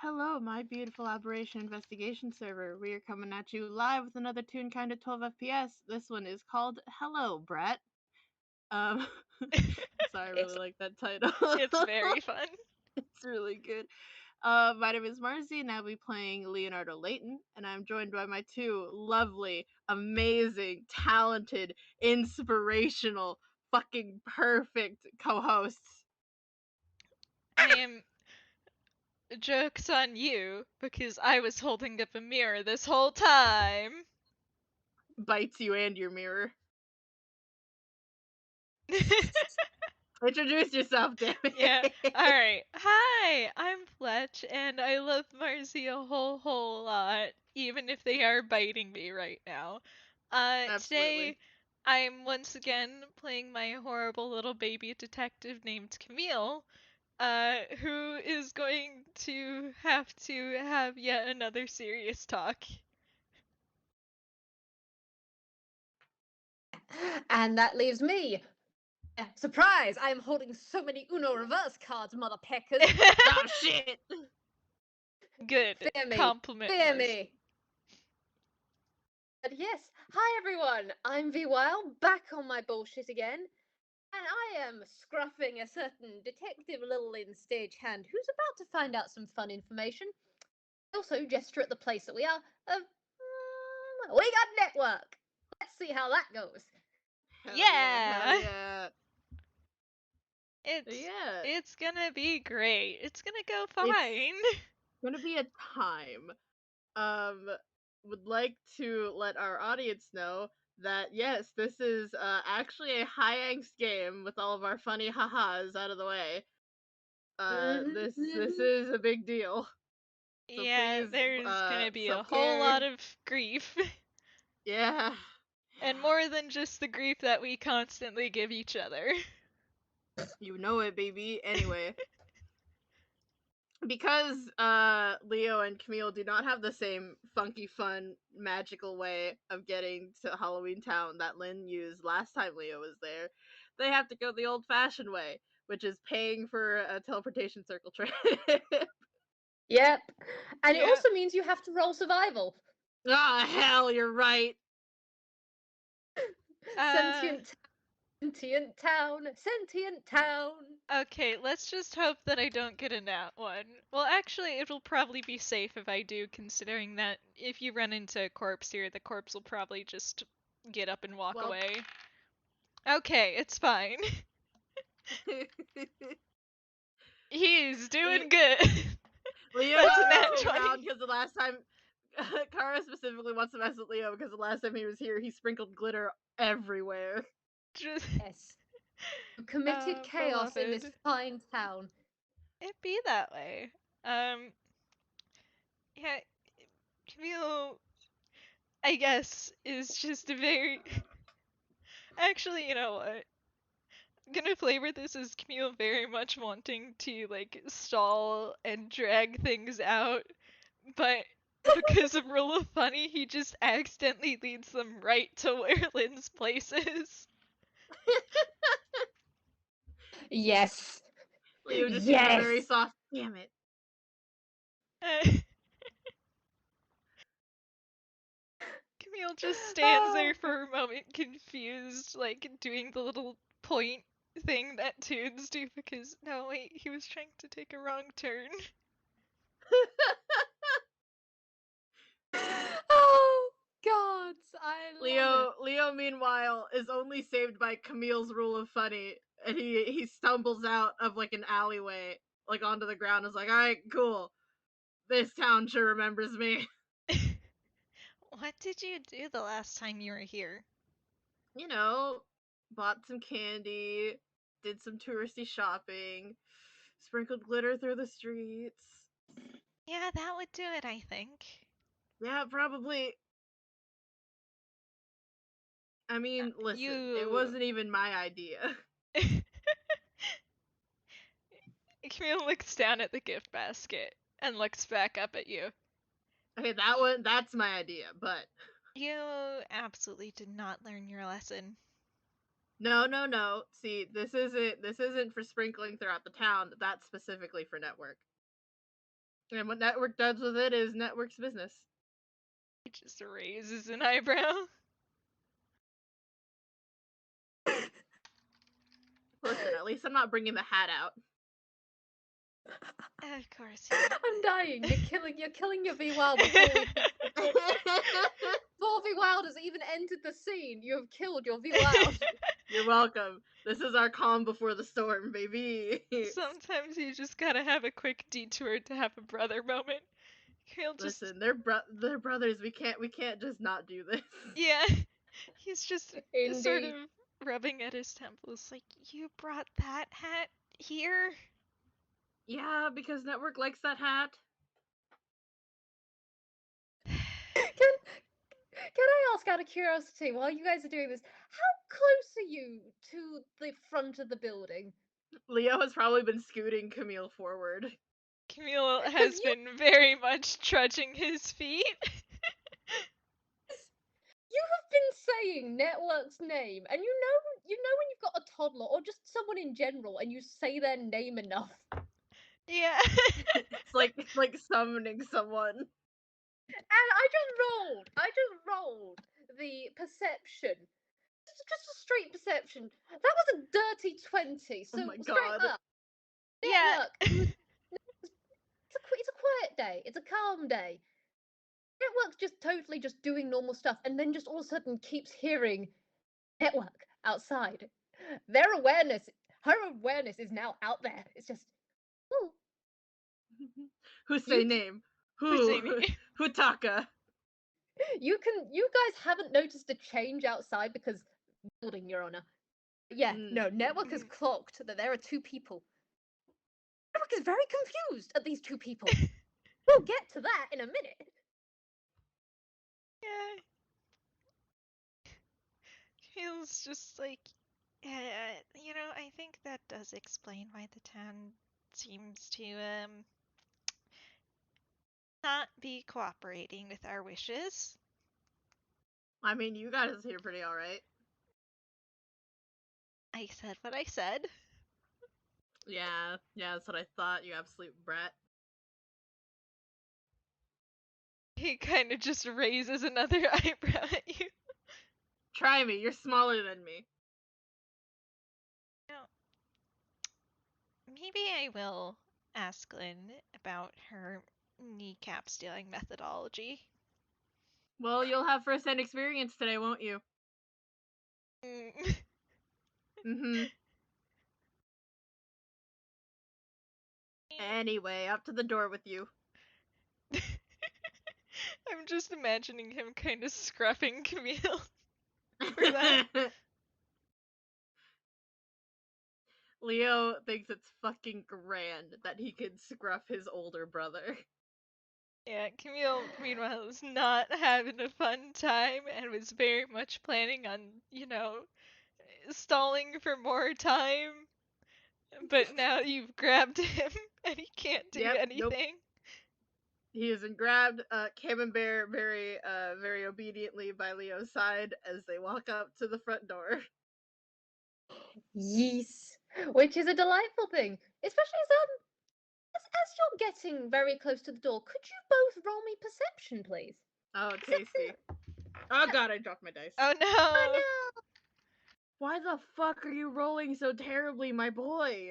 Hello, my beautiful aberration investigation server. We are coming at you live with another Toonkind at 12 FPS. This one is called Hello, Brat. Um, sorry, I really It's like that title. it's very fun. It's really good. My name is Marzi, and I'll be playing Leonardo Layton, and I'm joined by my two lovely, amazing, talented, inspirational, fucking perfect co-hosts. I am jokes on you because I was holding up a mirror this whole time. Bites you and your mirror. Introduce yourself, damn it. Yeah. All right. Hi, I'm Fletch, and I love Marzi a whole lot, even if they are biting me right now. Absolutely. Today I'm once again playing my horrible little baby detective named Camille. Who is going to have yet another serious talk. And that leaves me. Surprise! I am holding so many Uno reverse cards, mother peckers. Oh shit. Good. Fear me. Compliment Fear list. me. But yes, hi everyone. I'm Vwild, back on my bullshit again. And I am scruffing a certain detective Lillian Stagehand who's about to find out some fun information. Also, gesture at the place that we are of we got network. Let's see how that goes. Hell yeah, hell Yeah. yeah. It's Yeah. it's gonna be great. It's gonna go It's fine. gonna be a time. Um would like to let our audience know that yes, this is actually a high angst game with all of our funny ha-has out of the way. This is a big deal. So Yeah, please there's gonna be a whole self-care. lot of grief. Yeah. And more than just the grief that we constantly give each other. You know it, baby. Anyway, because Leo and Camille do not have the same funky, fun, magical way of getting to Halloween Town that Lynn used last time Leo was there, they have to go the old-fashioned way, which is paying for a teleportation circle trip. Yep. And it Yeah. also means you have to roll survival. Ah, hell, you're right. Sentient Sentient town, sentient town. Okay, let's just hope that I don't get a nat one. Well, actually, it'll probably be safe if I do, considering that if you run into a corpse here, the corpse will probably just get up and walk Well, away. Okay, it's fine. He's doing good. Leo That's a is nat messing 20. around because the last time Kara specifically wants to mess with Leo because the last time he was here, he sprinkled glitter everywhere. Just, Yes. You committed chaos in this beloved. fine town. It be that way. Yeah, Camille, I guess, is just a very. Actually, you know what? I'm gonna flavor this as Camille very much wanting to, like, stall and drag things out, but because of Rule of Funny, he just accidentally leads them right to where Lynn's place is. Yes. Leo just gives a Yes. very soft, damn it. Camille just stands there for a moment, confused, like doing the little point thing that Toons do because no, wait, he was trying to take a wrong turn. Oh, gods, I love it. Leo, meanwhile, is only saved by Camille's rule of funny, and he stumbles out of like an alleyway, like onto the ground. Is like, all right, cool. This town sure remembers me. What did you do the last time you were here? You know, bought some candy, did some touristy shopping, sprinkled glitter through the streets. Yeah, that would do it, I think. Yeah, probably. I mean, listen, it You. wasn't even my idea. Camille looks down at the gift basket and looks back up at you. Okay, that's my idea, but You absolutely did not learn your lesson. no. See, this isn't for sprinkling throughout the town. That's specifically for network. And what network does with it is network's business. He just raises an eyebrow. Listen, at least I'm not bringing the hat out. Of course. I'm dying. You're killing your Vwild before Vwild has even entered the scene. You have killed your Vwild. You're welcome. This is our calm before the storm, baby. Sometimes you just gotta have a quick detour to have a brother moment. Camille just Listen, they're brothers. We can't just not do this. yeah, he's just sort Indeed. of rubbing at his temples, like, you brought that hat here? Yeah, because network likes that hat. Can I ask out of curiosity, while you guys are doing this, how close are you to the front of the building? Leo has probably been scooting Camille forward. Camille has been very much trudging his feet. You have been saying Network's name, and you know when you've got a toddler or just someone in general, and you say their name enough. Yeah. It's like summoning someone. And I just rolled the perception. Just a straight perception. That was a dirty 20. So Oh my straight god. up. Yeah. Network. It's a quiet day. It's a calm day. Network's just totally just doing normal stuff, and then just all of a sudden keeps hearing Network outside. Her awareness is now out there. It's just, oh, Who say You- name? Who's saying Who? it? Hutaka. you guys haven't noticed a change outside because building, Your Honor. Yeah, no, Network has clocked that there are two people. Network is very confused at these two people. We'll get to that in a minute. Yeah. Feels just like, I think that does explain why the town seems to, not be cooperating with our wishes. I mean, you guys here pretty alright. I said what I said. Yeah, that's what I thought, you absolute brat. He kind of just raises another eyebrow at you. Try me, you're smaller than me. No. Maybe I will ask Lynn about her kneecap stealing methodology. Well, you'll have first-hand experience today, won't you? Mm. Mm-hmm. Anyway, up to the door with you. I'm just imagining him kind of scruffing Camille for that. Leo thinks it's fucking grand that he can scruff his older brother. Yeah, Camille, meanwhile, is not having a fun time and was very much planning on, stalling for more time. But now you've grabbed him and he can't do Yep, nope. anything. He is grabbed Camembert very obediently by Leo's side as they walk up to the front door. Yes, which is a delightful thing, especially as you're getting very close to the door. Could you both roll me perception, please? Oh, tasty. Oh god, I dropped my dice. Oh no! Oh no! Why the fuck are you rolling so terribly, my boy?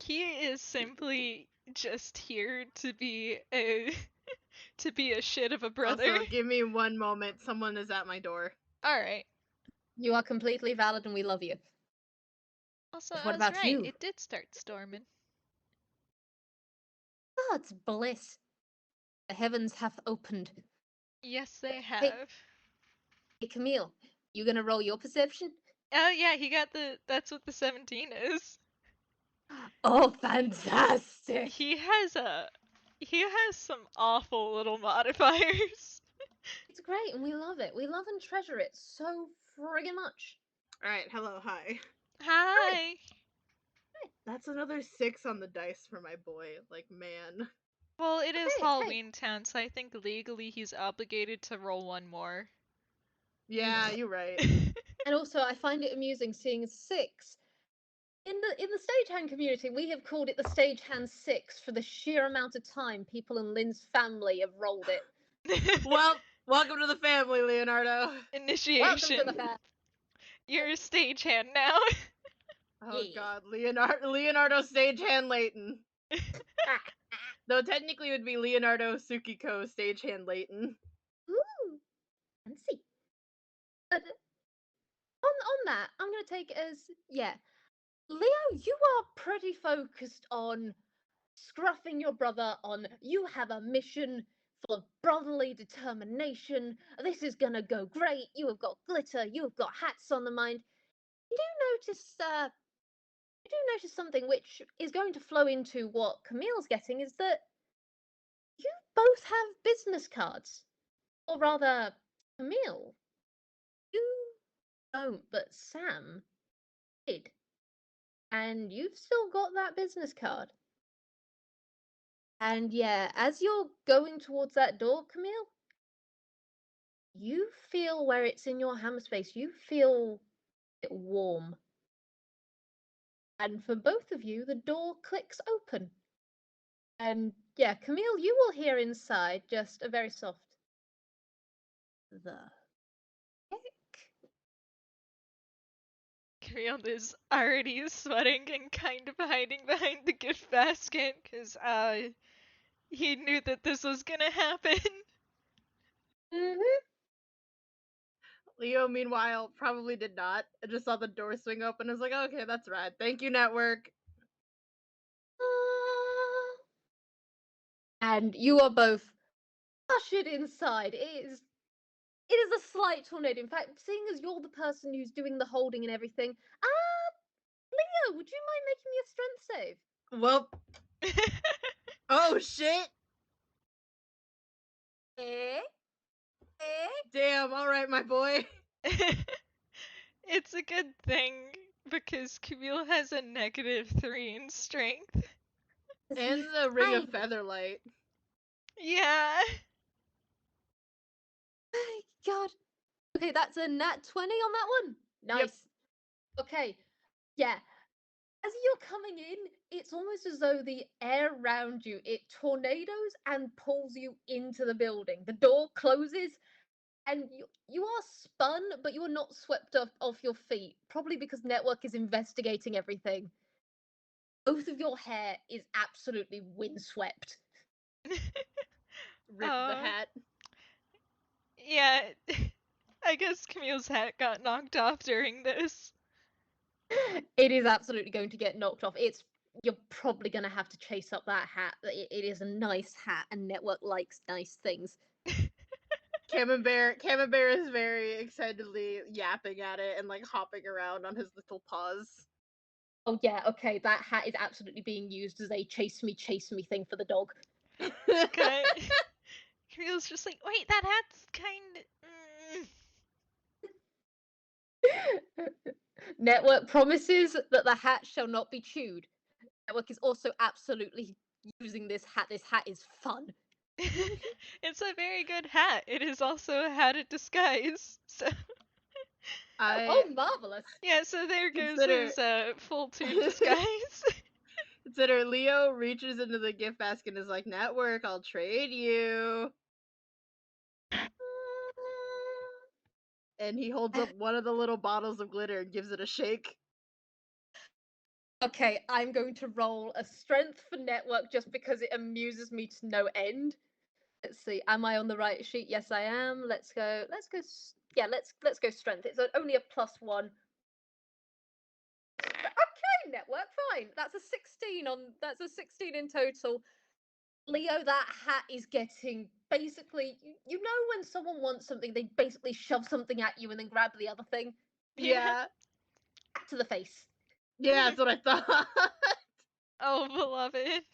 He is simply just here to be a shit of a brother. Also, give me one moment. Someone is at my door. Alright. You are completely valid, and we love you. Also, What I was about right. you? It did start storming. God's bliss. The heavens hath opened. Yes, they have. Hey, Camille, you gonna roll your perception? Oh yeah, he got that's what the 17 is. Oh, fantastic! He has some awful little modifiers. It's great, and we love it. We love and treasure it so friggin' much. Alright, hello, hi. Hi. That's another 6 on the dice for my boy. Like, man. Well, it is Hey. Halloween Town, so I think legally he's obligated to roll one more. Yeah, you're right. And also, I find it amusing seeing 6 In the stagehand community, we have called it the Stagehand 6 for the sheer amount of time people in Lynn's family have rolled it. Well, welcome to the family, Leonardo. Initiation. Welcome to the family. You're a stagehand now. Oh Yeah. god, Leonardo Stagehand Layton. Though technically it would be Leonardo Tsukiko Stagehand Layton. Ooh, fancy. But on that, I'm gonna take it as Leo, you are pretty focused on scruffing your brother. On you have a mission full of brotherly determination. This is gonna go great. You have got glitter. You have got hats on the mind. You do notice, something which is going to flow into what Camille's getting is that you both have business cards, or rather, Camille, you don't, but Sam did. And you've still got that business card. And yeah, as you're going towards that door, Camille, you feel where it's in your hammer space, you feel it warm. And for both of you, the door clicks open. And yeah, Camille, you will hear inside just a very soft the heck? Camille is already sweating and kind of hiding behind the gift basket because he knew that this was gonna happen. Mm-hmm. Leo, meanwhile, probably did not. I just saw the door swing open and was like, okay, that's rad. Thank you, network. And you are both ushered inside. It is a slight tornado. In fact, seeing as you're the person who's doing the holding and everything, Leo, would you mind making me a strength save? Well, oh shit! Eh? Damn, alright, my boy. It's a good thing because Camille has a -3 in strength. And the Ring of Featherlight. Yeah. My God. Okay, that's a nat 20 on that one. Nice. Yep. Okay. Yeah. As you're coming in, it's almost as though the air around you, it tornadoes and pulls you into the building. The door closes and you are spun, but you are not swept off your feet, probably because Network is investigating everything. Both of your hair is absolutely windswept. Rip the hat. Yeah. I guess Camille's hat got knocked off during this. It is absolutely going to get knocked off. You're probably going to have to chase up that hat. It is a nice hat, and Network likes nice things. Camembert is very excitedly yapping at it and like hopping around on his little paws. Oh yeah, okay, that hat is absolutely being used as a chase me thing for the dog. Camille's just like, wait, that hat's kind of. Network promises that the hat shall not be chewed. Network is also absolutely using this hat. This hat is fun. It's a very good hat. It is also a hat of disguise. So. Oh, marvelous! Yeah, so there goes his full tube disguise. Consider Leo reaches into the gift basket and is like, network, I'll trade you. And he holds up one of the little bottles of glitter and gives it a shake. Okay, I'm going to roll a strength for Network just because it amuses me to no end. Let's see, am I on the right sheet? Yes, I am. Let's go. Yeah, let's go strength. It's only a +1. Okay, Network, fine. That's a 16 in total. Leo, that hat is getting basically, you know when someone wants something, they basically shove something at you and then grab the other thing? Yeah. To the face. Yeah, that's what I thought. Oh, beloved.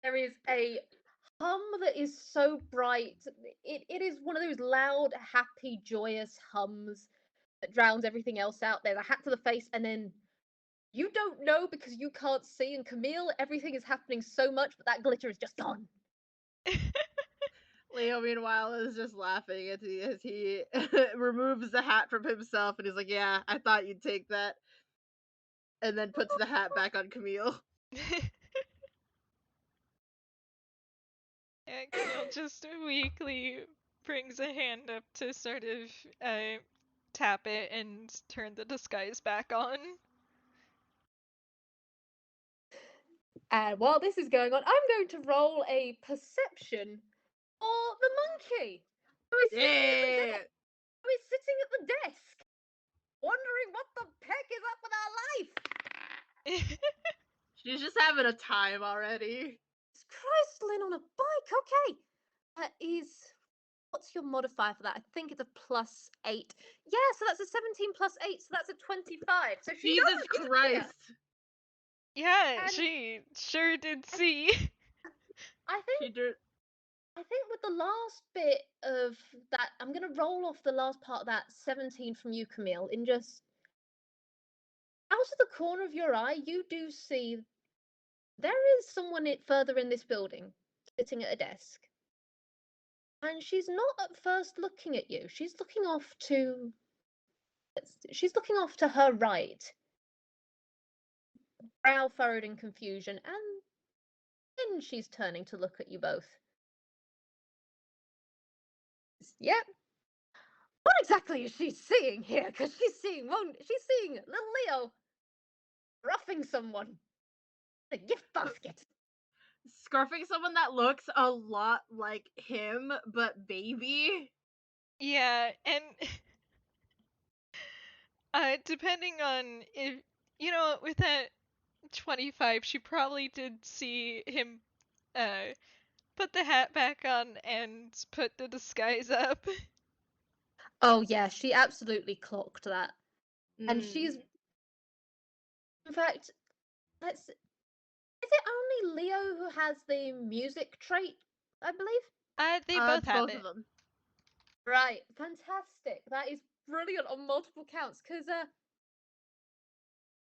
There is a hum that is so bright. It is one of those loud, happy, joyous hums that drowns everything else out. There's a hat to the face, and then you don't know because you can't see. And Camille, everything is happening so much, but that glitter is just gone. Leo, meanwhile, is just laughing as he removes the hat from himself and he's like, yeah, I thought you'd take that. and then puts the hat back on Camille. Yeah, Camille just weakly brings a hand up to sort of tap it and turn the disguise back on. And while this is going on, I'm going to roll a perception for the monkey who is sitting at the Yeah. desk. Who is sitting at the desk, wondering what the heck is up with our life. She's just having a time already. Christ, Lynn on a bike. Okay, that is. What's your modifier for that? I think it's a +8. Yeah, so that's a 17 plus 8, so that's a 25. So she Jesus does get here. Christ. Yeah, And she sure did see. I think with the last bit of that, I'm gonna roll off the last part of that 17 from you, Camille, in just out of the corner of your eye, you do see there is someone further in this building sitting at a desk. And she's not at first looking at you. She's looking off to her right, brow furrowed in confusion, and then she's turning to look at you both. Yep. What exactly is she seeing here? Because she's seeing little Leo roughing someone. A gift basket. Scarfing someone that looks a lot like him, but baby. Yeah, and depending on if with that 25, she probably did see him put the hat back on and put the disguise up. Oh yeah, she absolutely clocked that. And Mm. she's in fact, is it only Leo who has the music trait, I believe? They both It's have both it. of them. Right, fantastic. That is brilliant on multiple counts, because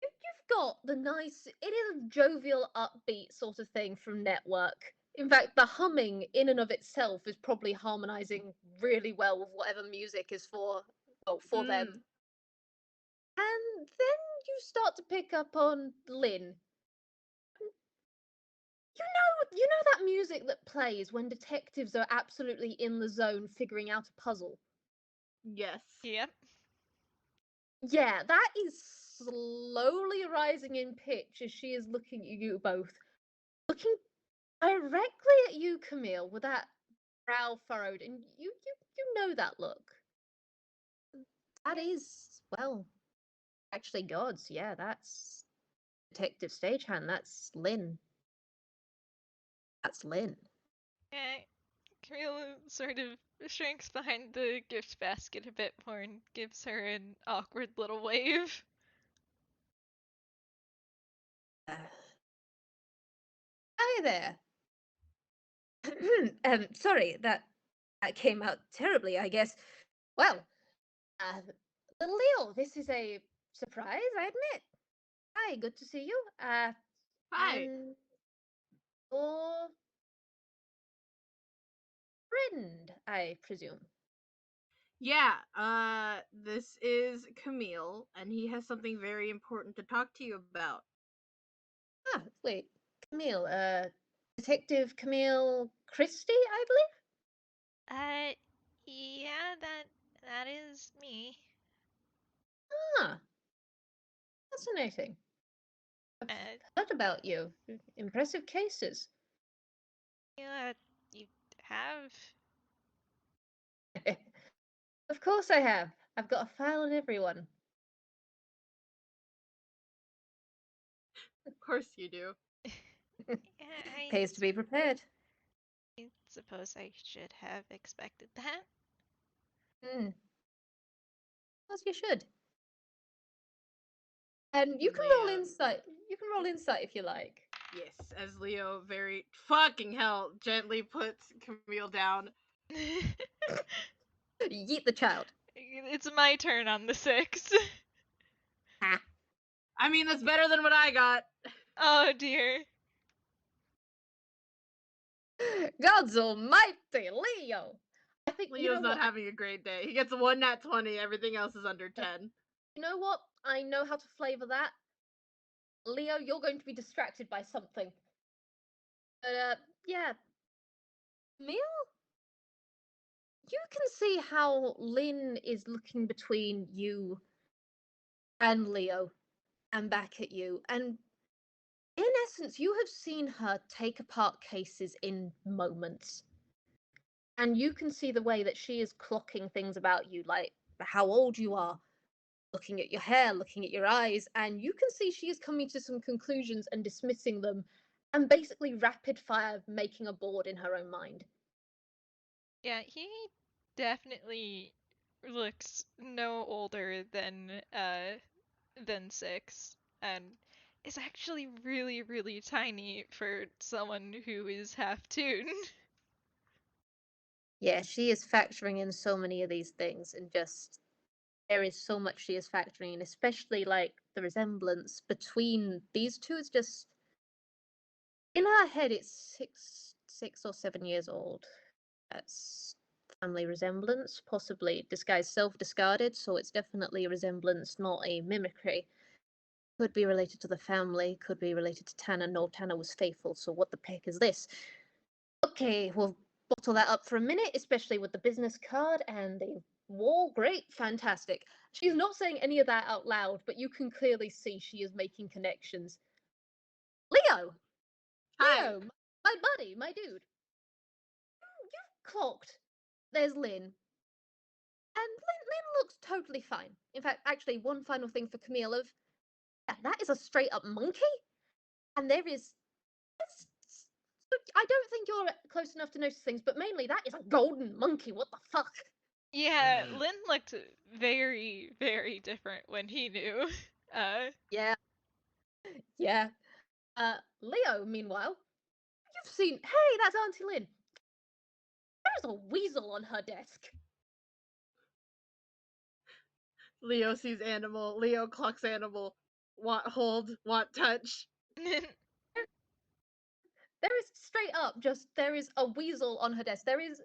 you've got the nice, it is a jovial, upbeat sort of thing from Network. In fact, the humming in and of itself is probably harmonizing really well with whatever music is for them. And then you start to pick up on Lynn. You know that music that plays when detectives are absolutely in the zone figuring out a puzzle? Yes. Yep. Yeah, that is slowly rising in pitch as she is looking at you both. Looking directly at you, Camille, with that brow furrowed, and you know that look. That is, well, actually gods, yeah, that's Detective Stagehand, that's Lynn. That's Lynn. Yeah, Camille sort of shrinks behind the gift basket a bit more and gives her an awkward little wave. Hi there. Sorry, that came out terribly, I guess. Well, little Leo, this is a surprise, I admit. Hi, good to see you. Hi. And your friend, I presume. Yeah, this is Camille, and he has something very important to talk to you about. Ah, wait, Camille, Detective Camille Christie, I believe? Yeah, that is me. Ah, fascinating. I've Uh, heard about you. Impressive cases. yeah, you have? Of course I have. I've got a file on everyone. Of course you do. Yeah, Pays to be prepared. I suppose I should have expected that. Hmm. As you should. And you can roll Leo. insight. You can roll insight if you like. Yes, as Leo very fucking hell gently puts Camille down. Yeet the child. It's my turn on the 6. Ha. I mean, that's better than what I got. Oh dear. God's almighty, Leo. I think you Leo's know not what. having a great day. He gets a 1 nat 20, everything else is under 10. You know what? I know how to flavor that. Leo, you're going to be distracted by something. But, yeah. Camille? You can see how Lynn is looking between you and Leo and back at you. And in essence, you have seen her take apart cases in moments. And you can see the way that she is clocking things about you, like how old you are, looking at your hair, looking at your eyes, and you can see she is coming to some conclusions and dismissing them, and basically rapid fire making a board in her own mind. Yeah, he definitely looks no older than 6 and is actually really, really tiny for someone who is half Toon. Yeah, she is factoring in so many of these things, and just there is so much she is factoring in, especially like the resemblance between these two is just in her head. It's 6 or 7 years old. That's family resemblance, possibly disguised self-discarded, so it's definitely a resemblance, not a mimicry. Could be related to the family, could be related to Tanner. No, Tanner was faithful, so what the peck is this? Okay, we'll bottle that up for a minute, especially with the business card and the wall. Great, fantastic. She's not saying any of that out loud, but you can clearly see she is making connections. Leo! Hi. Leo, my buddy, my dude. You've clocked. There's Lynn. And Lynn looks totally fine. In fact, actually, one final thing for Camille of yeah, that is a straight up monkey. And there is I don't think you're close enough to notice things, but mainly that is a golden monkey. What the fuck? Yeah, Lynn looked very, very different when he knew. Yeah, yeah. Leo, meanwhile, you've seen. Hey, that's Auntie Lynn. There's a weasel on her desk. Leo sees animal. Leo clocks animal. Want hold, want touch. There is straight up just there is a weasel on her desk. There is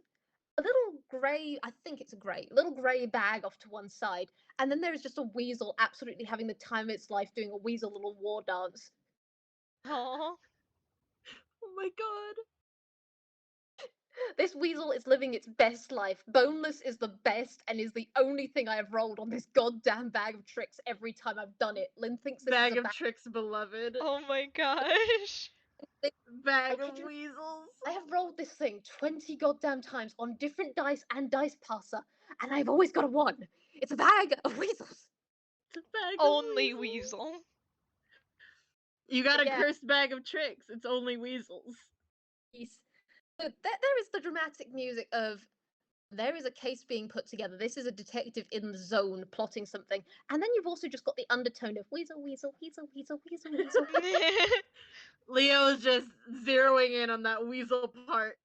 a little grey, I think it's a grey, little grey bag off to one side, and then there is just a weasel absolutely having the time of its life doing a weasel little war dance. Oh, Oh my god. This weasel is living its best life. Boneless is the best and is the only thing I have rolled on this goddamn bag of tricks every time I've done it. Lynn thinks this is Bag a of bag. tricks, beloved. oh my gosh. Bag Kid of you, weasels. I have rolled this thing 20 goddamn times on different dice and dice passer, and I've always got a 1. It's a bag of weasels. It's a bag of Only weasels. weasel. You got a Yeah. cursed bag of tricks. It's only weasels. So there is the dramatic music of there is a case being put together. This is a detective in the zone plotting something. And then you've also just got the undertone of weasel, weasel, weasel, weasel, weasel, weasel. Leo's just zeroing in on that weasel part.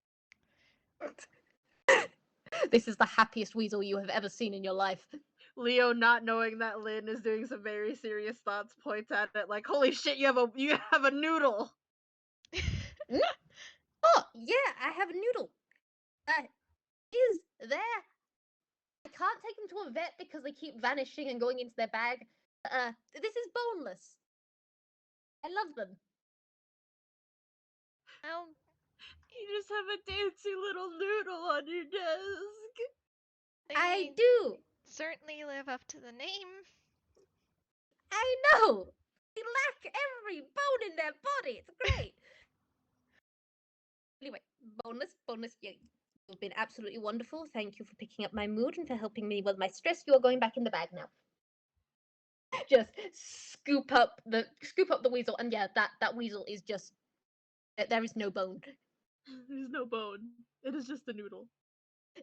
This is the happiest weasel you have ever seen in your life. Leo, not knowing that Lynn is doing some very serious thoughts, points at it like, "Holy shit, you have a noodle." Oh, yeah, I have a noodle. Is there. I can't take them to a vet because they keep vanishing and going into their bag. This is boneless. I love them. Well, You just have a dancing little noodle on your desk. I they do. certainly live up to the name. I know. They lack every bone in their body. It's great. Anyway, boneless. You've been absolutely wonderful. Thank you for picking up my mood and for helping me with my stress. You are going back in the bag now. Just scoop up the weasel, and yeah, that weasel is just there is no bone. There's no bone. It is just a noodle.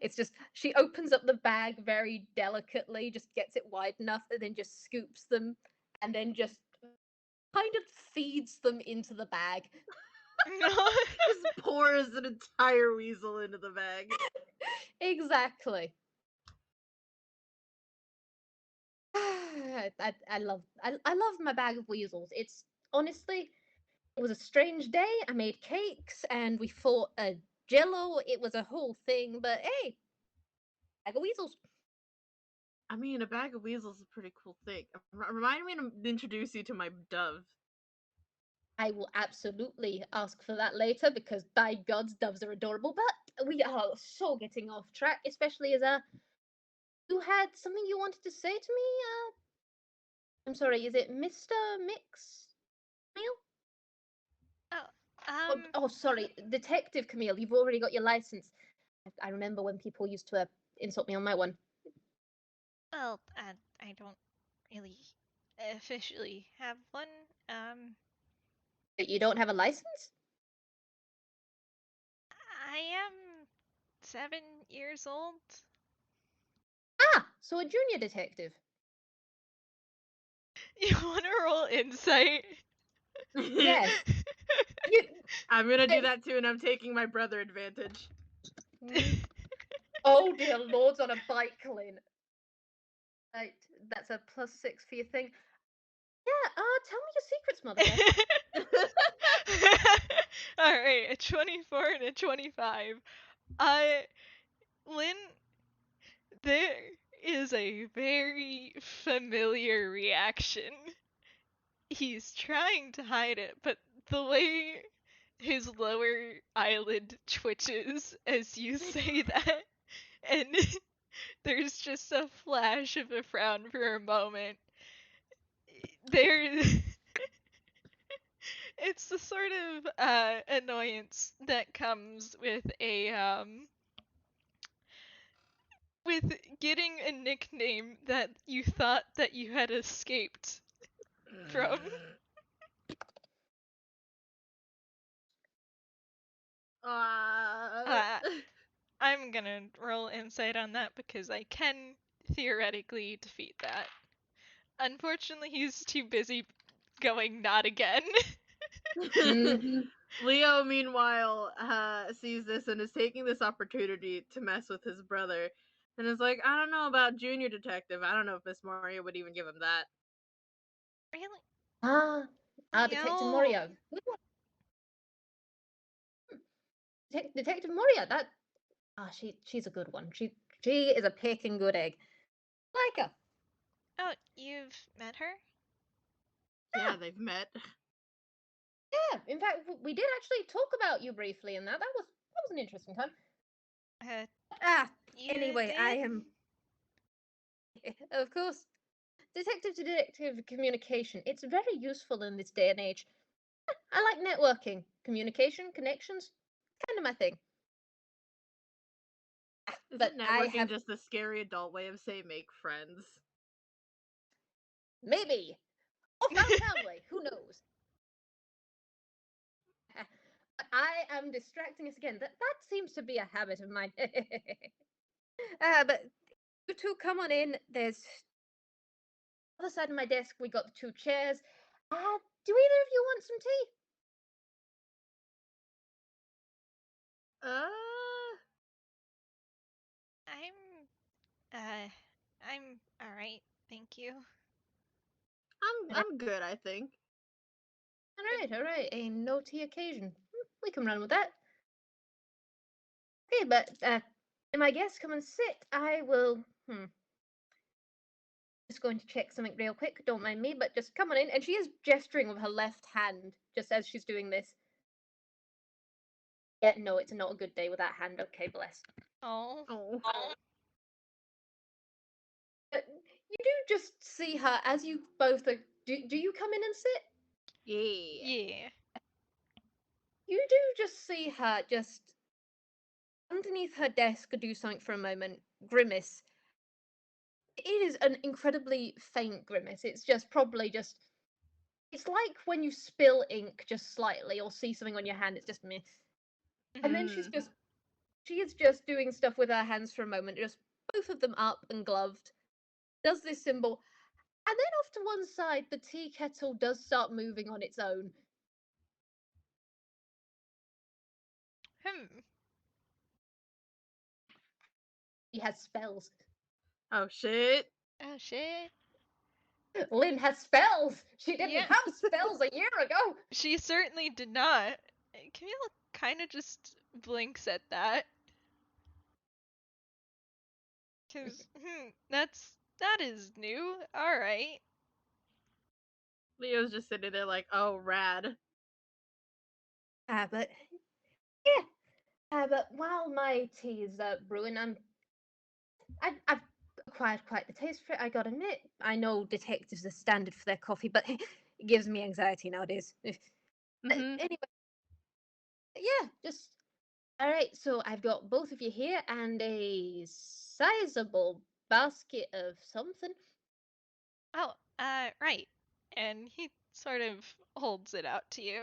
It's just she opens up the bag very delicately, just gets it wide enough, and then just scoops them, and then just kind of feeds them into the bag. Just pours an entire weasel into the bag. Exactly. I love my bag of weasels. It's honestly it was a strange day. I made cakes and we fought a jello. It was a whole thing, but hey, bag of weasels. I mean, a bag of weasels is a pretty cool thing. Remind me to introduce you to my dove. I will absolutely ask for that later because by gods, doves are adorable. But we are so getting off track, especially as you had something you wanted to say to me. I'm sorry, is it Mr. Mix Camille? Oh, Oh, sorry, Detective Camille. You've already got your license. I remember when people used to insult me on my one. well, I don't really officially have one. But you don't have a license? I am 7 years old. Ah, so a junior detective. You want to roll insight? Yes. You. I'm gonna do that too, and I'm taking my brother advantage. Oh dear lords on a bike, Lynn. Right, that's a +6 for your thing. Yeah, tell me your secrets, motherfucker. Alright, a 24 and a 25. Lynn, there is a very familiar reaction. He's trying to hide it, but the way his lower eyelid twitches as you say that, and there's just a flash of a frown for a moment. There, it's the sort of annoyance that comes with getting a nickname that you thought that you had escaped from. Uh, I'm gonna roll insight on that because I can theoretically defeat that. Unfortunately, he's too busy going not again. Leo, meanwhile, sees this and is taking this opportunity to mess with his brother, and is like, I don't know about junior detective. I don't know if Miss Mario would even give him that. Really? Detective Yo. Moria. Detective Moria. That. She's a good one. She is a picking good egg. Like her. Oh, you've met her? Yeah, they've met. Yeah. In fact, we did actually talk about you briefly in that. That was an interesting time. You Anyway, I did? am. Of course. Detective to detective communication. It's very useful in this day and age. I like networking, communication, connections. Kind of my thing. But Isn't I networking have just the scary adult way of saying make friends? maybe off round town way. Who knows? I am distracting us again. That seems to be a habit of mine. But you two come on in. There's other side of my desk. We got the two chairs. Do either of you want some tea? Uh, I'm, I'm alright, thank you. I'm good, I think. All right. A no tea occasion. We can run with that. Okay, but my guests come and sit. I will. Just going to check something real quick. Don't mind me, but just come on in. And she is gesturing with her left hand just as she's doing this. Yeah, no, it's not a good day with that hand. Okay, bless. Oh. Oh. You do just see her as you both are. Do you come in and sit? Yeah. Yeah. You do just see her just underneath her desk do something for a moment, grimace. It is an incredibly faint grimace. It's just probably just. It's like when you spill ink just slightly or see something on your hand, it's just meh. And then Mm. she is just doing stuff with her hands for a moment, just both of them up and gloved, does this symbol, and then off to one side, the tea kettle does start moving on its own. Hmm. She has spells. Oh shit. Oh shit. Lynn has spells! She didn't Yeah. have spells a year ago! She certainly did not. Camille kind of just blinks at that. Cause, that is new. Alright. Leo's just sitting there like, oh, rad. But yeah. But while my tea is brewing, I've acquired quite the taste for it. I gotta admit, I know detectives are standard for their coffee, but it gives me anxiety nowadays. Mm-hmm. Anyway, yeah, just all right. So I've got both of you here and a sizable basket of something. Oh, right. And he sort of holds it out to you.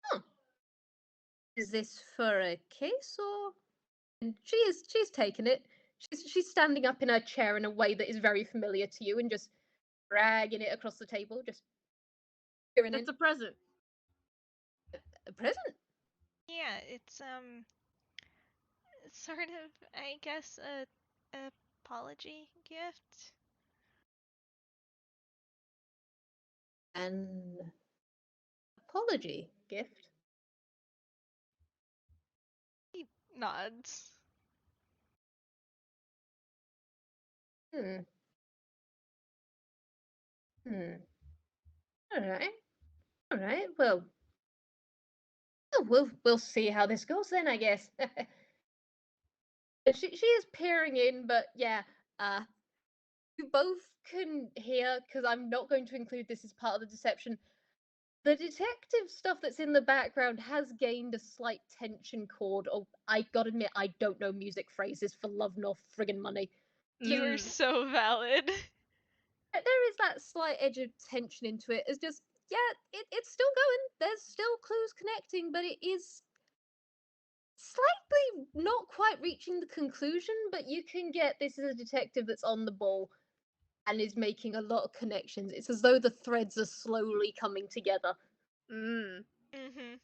Huh. Is this for a case or? And she's taken it. She's standing up in her chair in a way that is very familiar to you and just dragging it across the table, just peering in. It's a present. A present. Yeah, it's sort of, I guess, a apology gift. An apology gift. He nods. Hmm. Hmm. All right. All right. Well, we'll see how this goes then, I guess. She is peering in, but yeah, uh, you both can hear because I'm not going to include this as part of the deception. The detective stuff that's in the background has gained a slight tension chord. Oh, I gotta admit, I don't know music phrases for love nor friggin' money. You are Mm. so valid. There is that slight edge of tension into it. It's just, yeah, it's still going. There's still clues connecting, but it is slightly not quite reaching the conclusion. But you can get this is a detective that's on the ball and is making a lot of connections. It's as though the threads are slowly coming together. Mm. Mhm.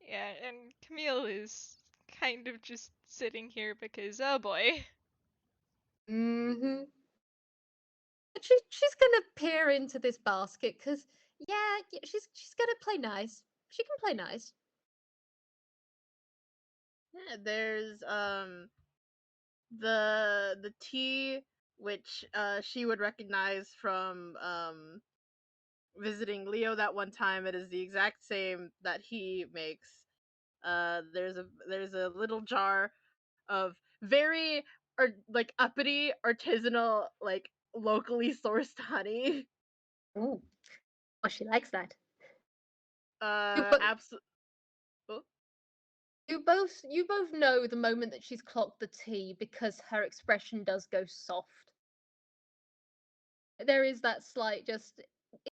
Yeah, and Camille is kind of just sitting here because, oh boy. Mm-hmm. She's gonna peer into this basket because yeah, she's gonna play nice. She can play nice. Yeah, there's the tea which she would recognize from visiting Leo that one time. It is the exact same that he makes. There's a little jar of very like uppity artisanal like locally sourced honey. Ooh, oh, she likes that. You, bo- Absolutely. you both know the moment that she's clocked the tea because her expression does go soft. There is that slight just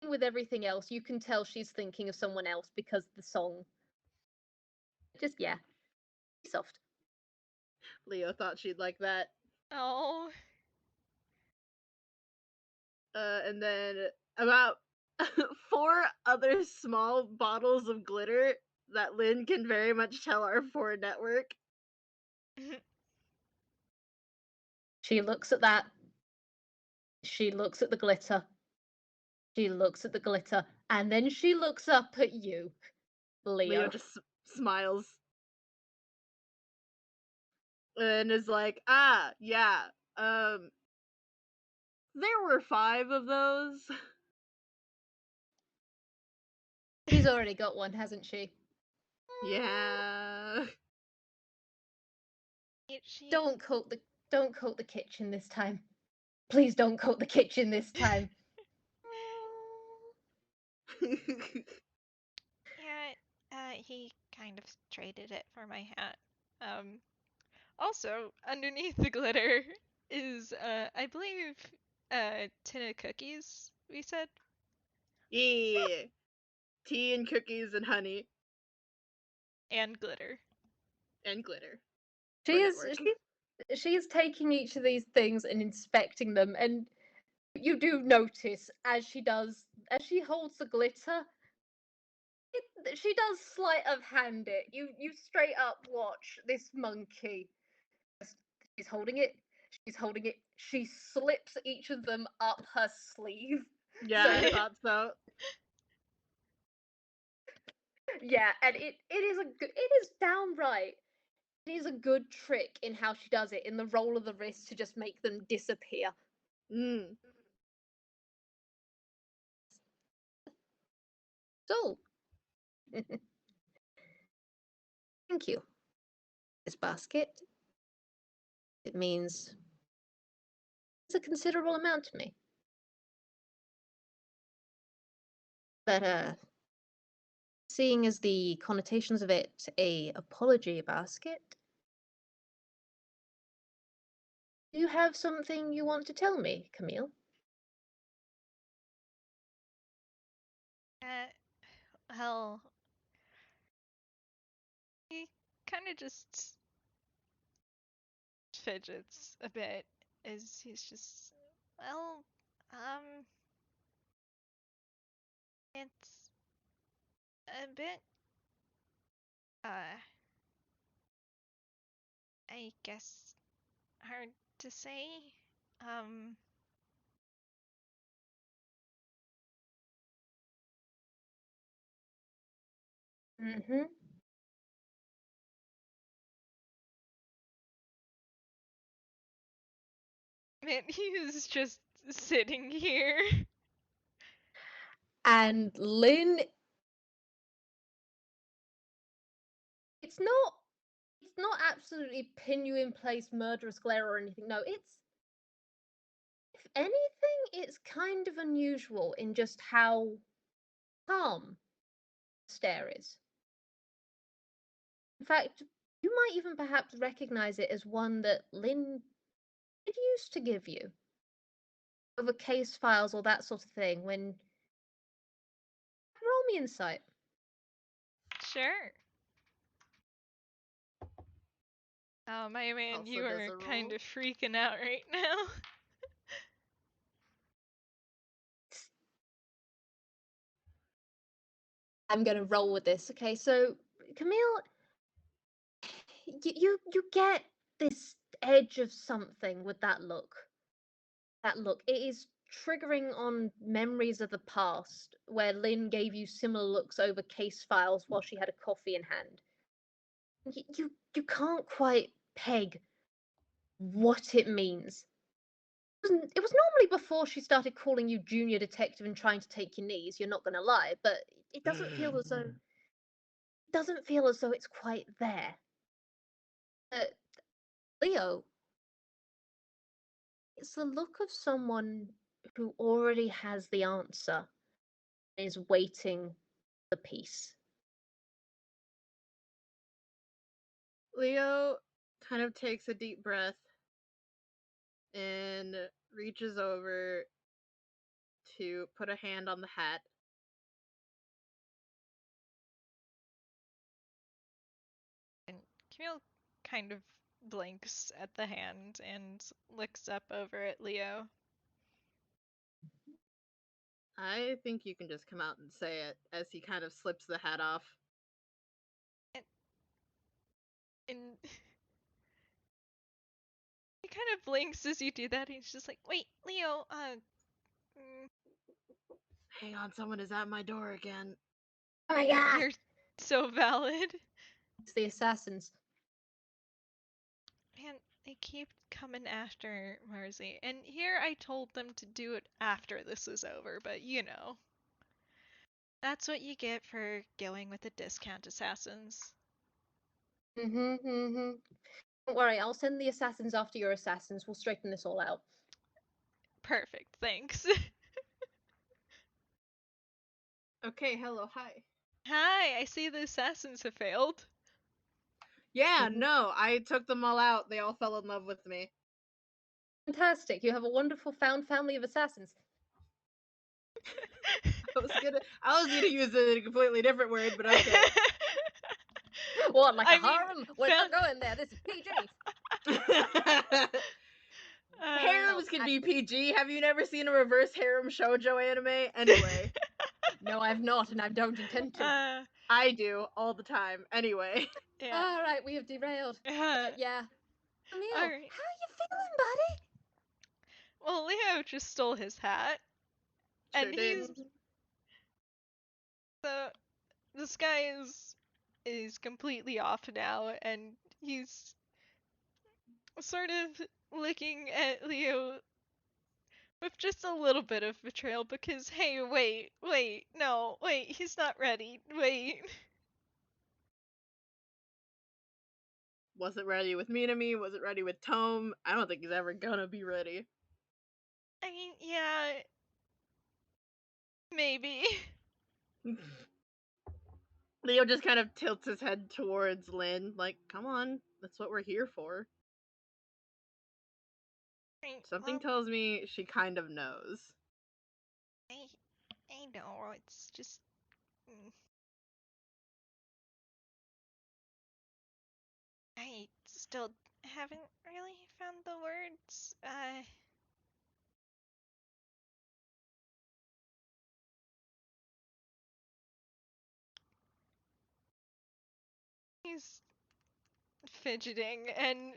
in with everything else. You can tell she's thinking of someone else because the song just yeah, soft. Leo thought she'd like that. Oh. And then about four other small bottles of glitter that Lynn can very much tell are for a network. She looks at that. She looks at the glitter. She looks at the glitter, and then she looks up at you, Leo Leo. just smiles and is like, "Ah, yeah. Um, there were five of those." She's already got one, hasn't she? Yeah. She Don't coat the kitchen this time. Please don't coat the kitchen this time. Yeah, he kind of traded it for my hat. Um, Also, underneath the glitter is, I believe, a tin of cookies, we said? Yeah. Tea and cookies and honey And glitter. and glitter She for is network. she is taking each of these things and inspecting them, and you do notice as she holds the glitter, she does sleight of hand it. You straight up watch this monkey. She's holding it. She's holding it. She slips each of them up her sleeve. Yeah, So I that thought so. yeah, and it is downright. It is a good trick in how she does it in the roll of the wrist to just make them disappear. Mm. So Thank you. This basket, it means it's a considerable amount to me. But seeing as the connotations of it a apology basket, do you have something you want to tell me, Camille? Well, he kind of just fidgets a bit as he's just, well, it's a bit, I guess, hard to say. Um, Mm-hmm. man, he's just sitting here. And Lynn, it's not absolutely pin you in place murderous glare or anything. No, it's, if anything, it's kind of unusual in just how calm the stare is. In fact, you might even perhaps recognize it as one that Lynn did used to give you over case files or that sort of thing. When roll me insight. Sure. Oh, my man, Also you does are a kind roll. of freaking out right now. I'm gonna roll with this. Okay, so Camille, you get this edge of something with that look. That look, it is triggering on memories of the past where Lynn gave you similar looks over case files while she had a coffee in hand. You can't quite peg what it means. It was normally before she started calling you junior detective and trying to take your knees, you're not gonna lie, but it doesn't feel as though it's quite there. Leo, it's the look of someone who already has the answer and is waiting for peace. Leo kind of takes a deep breath and reaches over to put a hand on the hat. And Camille kind of blinks at the hand and looks up over at Leo. I think you can just come out and say it as he kind of slips the hat off. And he kind of blinks as you do that. He's just like, wait, Leo, Hang on, someone is at my door again. Oh my god! you're so valid. It's the assassins. Man, they keep coming after Marzi. And here I told them to do it after this is over, but you know. That's what you get for going with the discount assassins. Mm-hmm. Don't worry, I'll send the assassins after your assassins. We'll straighten this all out. Perfect, thanks. Okay, hello, hi. Hi, I see the assassins have failed. Yeah, Mhm. no, I took them all out. They all fell in love with me. Fantastic. You have a wonderful found family of assassins. I was gonna use a completely different word, but okay. What, like a I mean, harem? We're found. not going there. This is PG. Harems can be Actually, PG. Have you never seen a reverse harem shoujo anime? Anyway, no, I've not, and I don't intend to. I do all the time. Anyway, Yeah. All right, we have derailed. Yeah. Camille, how are Alright. you feeling, buddy? Well, Leo just stole his hat, sure and did. he's the this guy is completely off now, and he's sort of looking at Leo with just a little bit of betrayal because, hey, wait, no, wait, he's not ready, wait. Wasn't ready with Minami, wasn't ready with Tome. I don't think he's ever gonna be ready. I mean, yeah, maybe. Leo just kind of tilts his head towards Lynn, like, come on, that's what we're here for. Something Well, tells me she kind of knows. I know, it's just... I still haven't really found the words. He's fidgeting and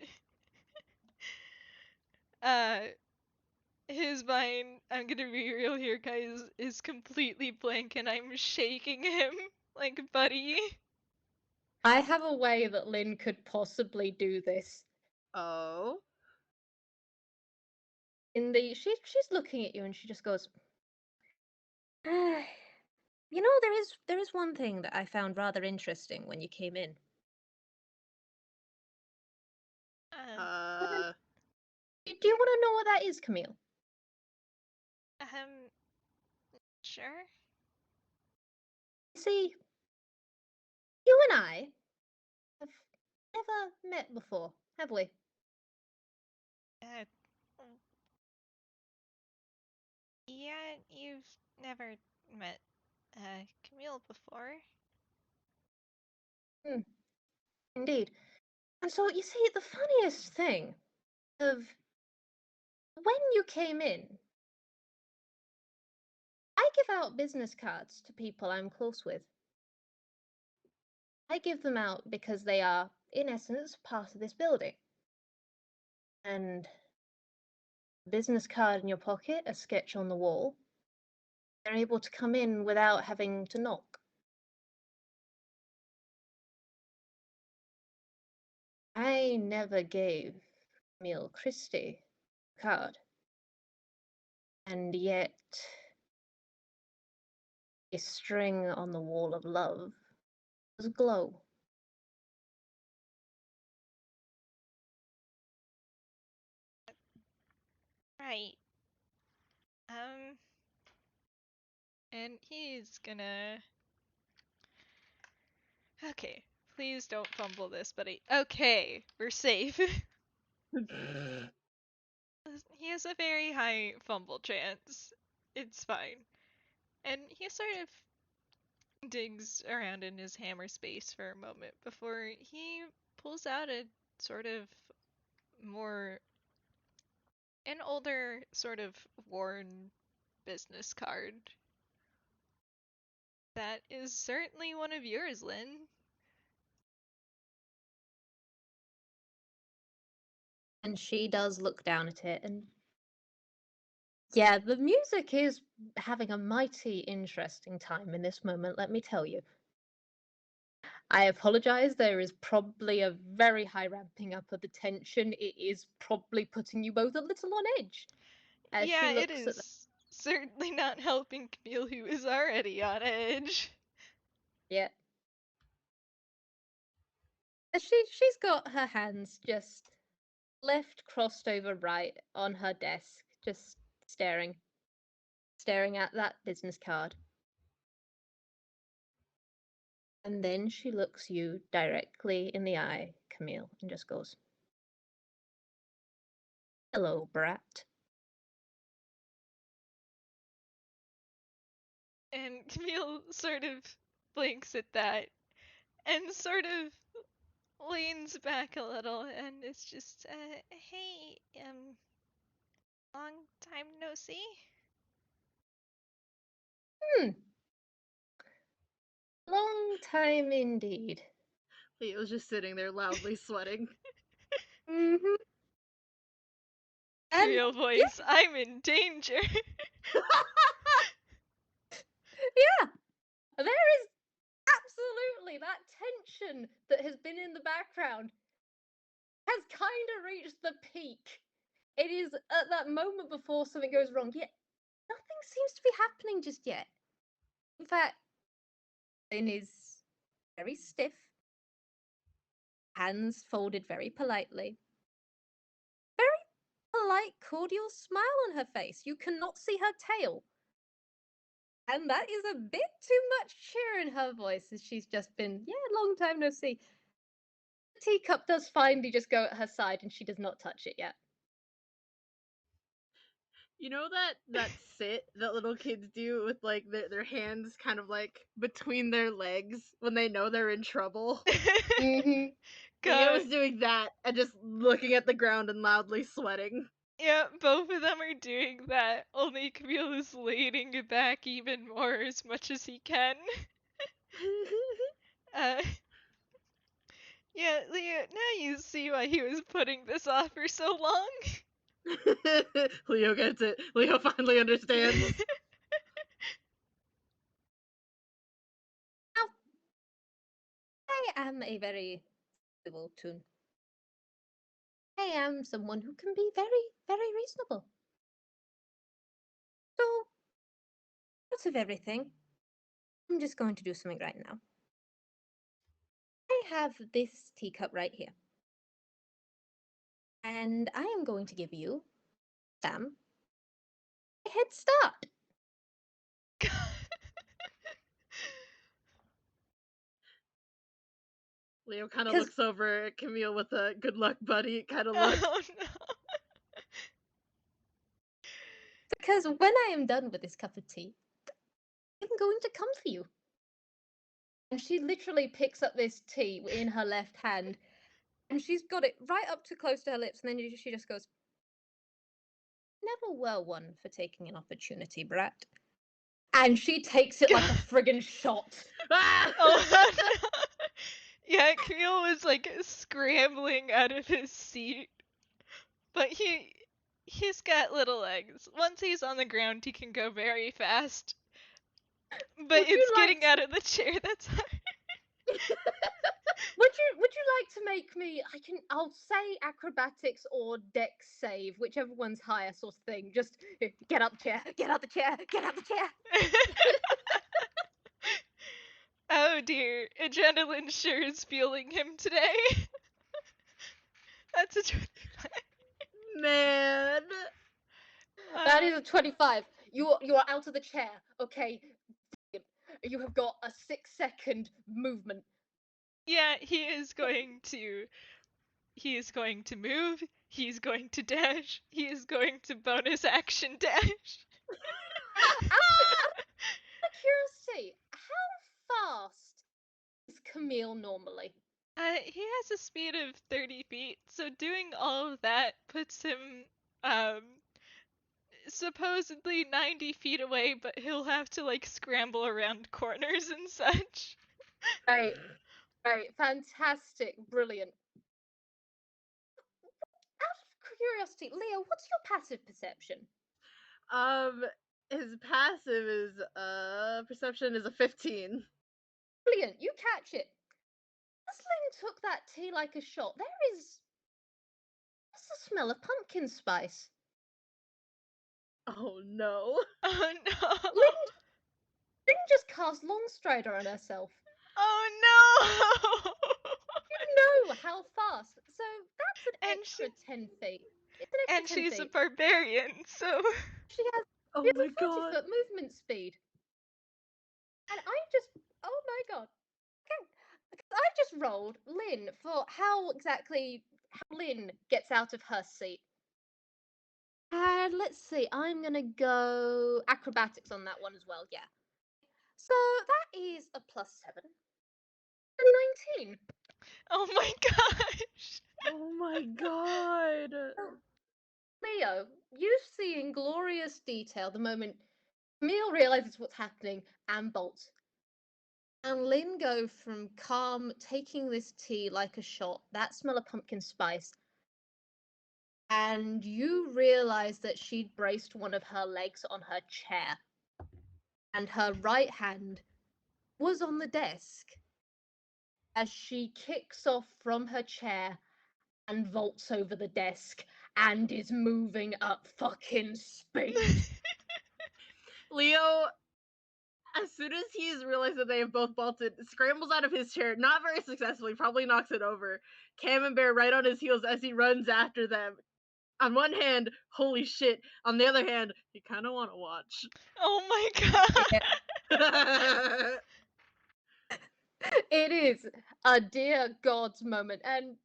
uh his mind, I'm gonna be real here, guys, is completely blank and I'm shaking him like, buddy. I have a way that Lynn could possibly do this. Oh? She's looking at you and she just goes, you know, there is one thing that I found rather interesting when you came in. Uh, Do you want to know what that is, Camille? Um, sure. See, you and I have never met before, have we? Uh, yeah, you've never met, Camille before. Indeed. And so, you see, the funniest thing of when you came in, I give out business cards to people I'm close with. I give them out because they are, in essence, part of this building. And a business card in your pocket, a sketch on the wall, they're able to come in without having to knock. I never gave Camille Christie a card. And yet, a string on the wall of love does glow. Right. And he's gonna... Okay, please don't fumble this, buddy. Okay, we're safe. He has a very high fumble chance. It's fine. And he sort of digs around in his hammer space for a moment before he pulls out a sort of more... an older, sort of worn business card. That is certainly one of yours, Lynn. And she does look down at it, and yeah, the music is having a mighty interesting time in this moment, let me tell you. I apologize, there is probably a very high ramping up of the tension. It is probably putting you both a little on edge. As she Yeah, it looks at is certainly not helping Camille, who is already on edge. yeah. She's got her hands just left crossed over right on her desk, just staring at that business card. And then she looks you directly in the eye, Camille, and just goes, "Hello, Brat." And Camille sort of blinks at that and sort of leans back a little and is just, hey, long time no see? Hmm. Long time indeed. Leo's just sitting there loudly sweating. Mm-hmm. And Real voice, I'm in danger. yeah, there is absolutely that tension that has been in the background has kind of reached the peak. It is at that moment before something goes wrong, yet nothing seems to be happening just yet. In fact, Lynn is very stiff, hands folded very politely. Very polite, cordial smile on her face. You cannot see her tail. And that is a bit too much cheer in her voice as she's just been, long time no see. The teacup does finally just go at her side and she does not touch it yet. You know that sit that little kids do with like their hands kind of like between their legs when they know they're in trouble? Mm-hmm. Leo God. was doing that and just looking at the ground and loudly sweating. Yeah, both of them are doing that, only Camille is leaning it back even more as much as he can. Uh, yeah, Leo, now you see why he was putting this off for so long. Leo gets it. Leo finally understands. Now, I am a very civil toon. I am someone who can be very, very reasonable. So, out of everything, I'm just going to do something right now. I have this teacup right here. And I am going to give you, Sam, a head start. Leo kind of Because looks over at Camille with a good luck, buddy kind of look. Oh no. because when I am done with this cup of tea, I'm going to come for you. And she literally picks up this tea in her left hand, and she's got it right up to close to her lips, and then she just goes, "Never were one for taking an opportunity, Brat." And she takes it like a friggin' shot. Ah! Oh no. Yeah, Camille was like scrambling out of his seat. But he's got little legs. Once he's on the ground, he can go very fast. But Would you it's like getting out of the chair that's hard. Would you like to make me? I'll say acrobatics or dex save, whichever one's higher, sort of thing. Just get up the chair, get out the chair, get out the chair. Oh dear, adrenaline sure is fueling him today. That's a 25. Man. That is a 25. You are out of the chair. Okay, you have got a 6-second movement. Yeah, he is going to move, he's going to dash, he is going to bonus action dash. Out of curiosity, how fast is Camille normally? He has a speed of 30 feet, so doing all of that puts him supposedly 90 feet away, but he'll have to like scramble around corners and such. Right, right, fantastic, brilliant. Out of curiosity, Leo, what's your passive perception? Um, his passive is perception is a 15. Brilliant, you catch it. As Lynn took that tea like a shot, there's the smell of pumpkin spice. Oh no. Oh no! Lynn just cast Longstrider on herself. Oh no! You know how fast. So that's an And extra she 10 feet. It's an and extra 10 she's a feet. barbarian, so She has, Oh she has my a 40 god. foot movement speed. And I just, oh my god. Okay. Because I just rolled Lynn for how Lynn gets out of her seat. And let's see, I'm gonna go acrobatics on that one as well, yeah. So that is a +7. A 19. oh my gosh. Oh my god. So, Leo, you see in glorious detail the moment Camille realizes what's happening and bolts. And Lynn go from calm, taking this tea like a shot, that smell of pumpkin spice, and you realize that she'd braced one of her legs on her chair, and her right hand was on the desk as she kicks off from her chair and vaults over the desk and is moving at fucking speed. Leo, as soon as he's realized that they have both bolted, scrambles out of his chair, not very successfully, probably knocks it over. Camembert right on his heels as he runs after them. On one hand, holy shit. On the other hand, you kind of want to watch. Oh my god. Yeah. It is a dear God's moment, and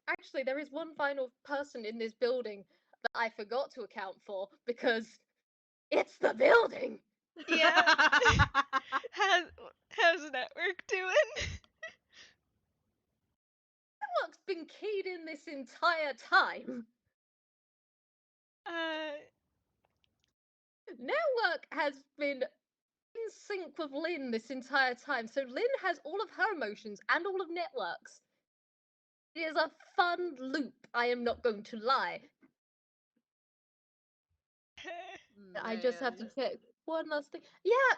actually there is one final person in this building that I forgot to account for because it's the building. Yeah. How's network doing? Network's been keyed in this entire time. Network has been in sync with Lynn this entire time, so Lynn has all of her emotions and all of Network's. It is a fun loop, I am not going to lie. I just have to check one last thing. Yeah,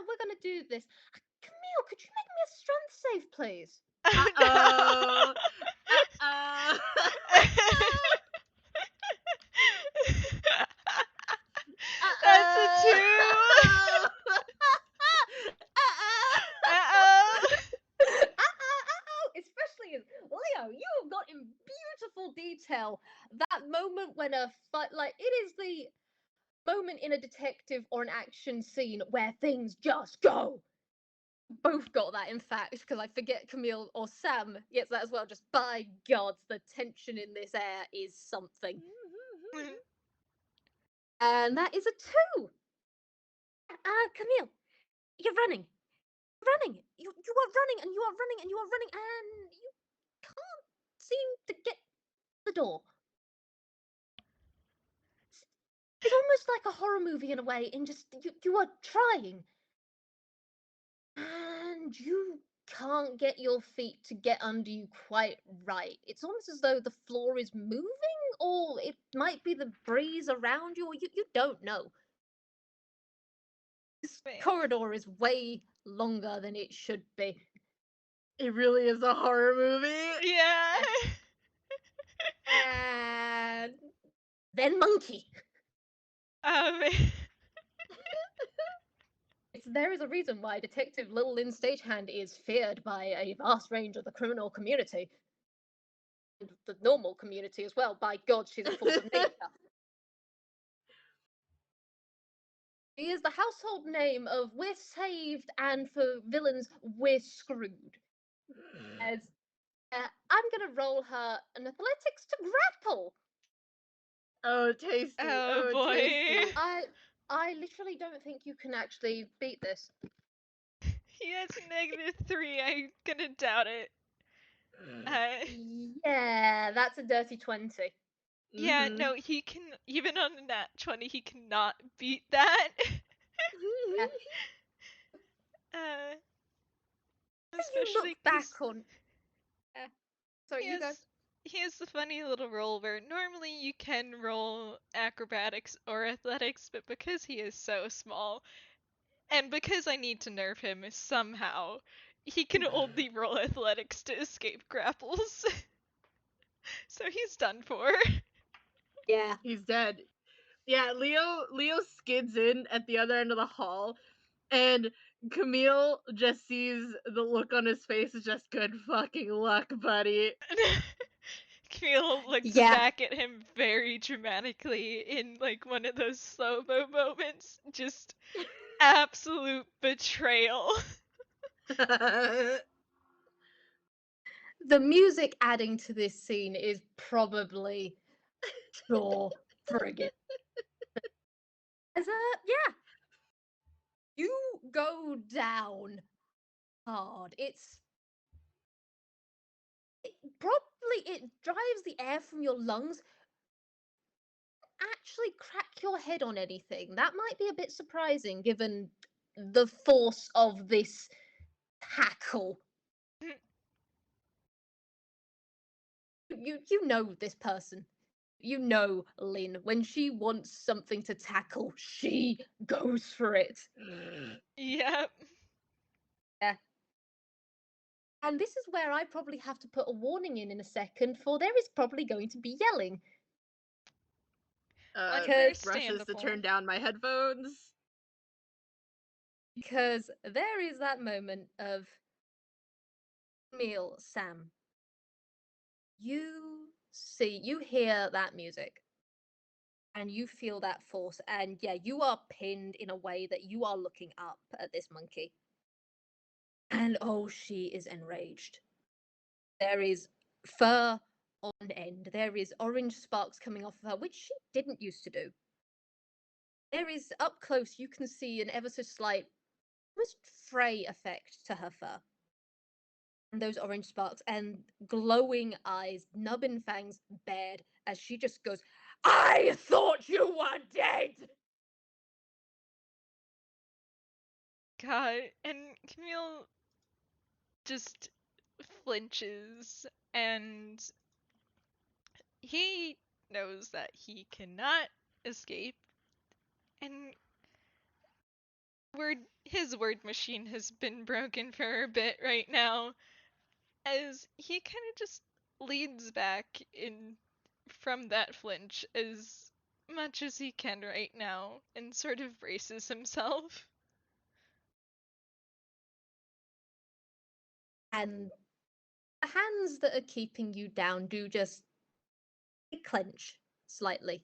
we're gonna do this. Camille, could you make me a strength save, please? Uh-oh. Uh-oh. That's a 2. Uh-oh. Especially as Leo, you have got in beautiful detail that moment when a fight, like it is the moment in a detective or an action scene where things just go. Both got that, in fact, because I forget Camille or Sam gets that as well. Just by God, the tension in this air is something. And that is a 2. Camille, you're running. Running. You are running and you are running and you are running and you can't seem to get the door. It's almost like a horror movie in a way, in just you are trying. And you can't get your feet to get under you quite right. It's almost as though the floor is moving, or it might be the breeze around you, or you don't know. This corridor is way longer than it should be. It really is a horror movie. Yeah. And then monkey. There is a reason why Detective Little Lynn Stagehand is feared by a vast range of the criminal community. And the normal community as well. By God, she's a force of nature. She is the household name of we're saved, and for villains, we're screwed. As I'm gonna roll her an athletics to grapple. Oh, tasty. Oh, Oh, boy. tasty. I literally don't think you can actually beat this. He has -3. I'm gonna doubt it. Yeah, that's a dirty 20. Yeah, no, he can, even on a nat 20, he cannot beat that. You Especially look back 'cause on. Sorry, you go. he has the funny little roll where normally you can roll acrobatics or athletics, but because he is so small, and because I need to nerf him somehow, he can only roll athletics to escape grapples. So he's done for. Yeah. He's dead. Yeah, Leo skids in at the other end of the hall, and Camille just sees the look on his face is just good fucking luck, buddy. Camille looks back at him very dramatically in like one of those slow-mo moments. Just absolute betrayal. The music adding to this scene is probably pure friggin'. Yeah. You go down hard. It drives the air from your lungs. Actually crack your head on anything. That might be a bit surprising given the force of this tackle. You know this person. You know Lynn. When she wants something to tackle, she goes for it. Yep. Yeah. And this is where I probably have to put a warning in a second, for there is probably going to be yelling. Rushes to turn Understandable. down my headphones. Because there is that moment of Camille, Sam. You hear that music and you feel that force, and yeah, you are pinned in a way that you are looking up at this monkey. And oh, she is enraged. There is fur on end. There is orange sparks coming off of her, which she didn't used to do. There is, up close, you can see an ever so slight, almost fray effect to her fur. And those orange sparks and glowing eyes, nubbin fangs bared, as she just goes, I thought you were dead! God, and Camille just flinches, and he knows that he cannot escape, and his word machine has been broken for a bit right now, as he kind of just leans back in from that flinch as much as he can right now and sort of braces himself. And the hands that are keeping you down do just clench slightly.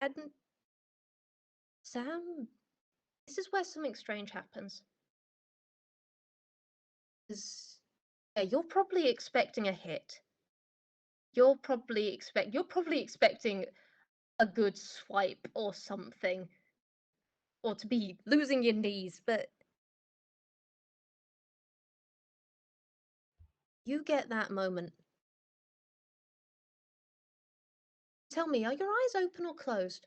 And Sam, this is where something strange happens. Yeah, you're probably expecting a hit. You're probably expecting a good swipe or something, or to be losing your knees, but you get that moment. Tell me, are your eyes open or closed?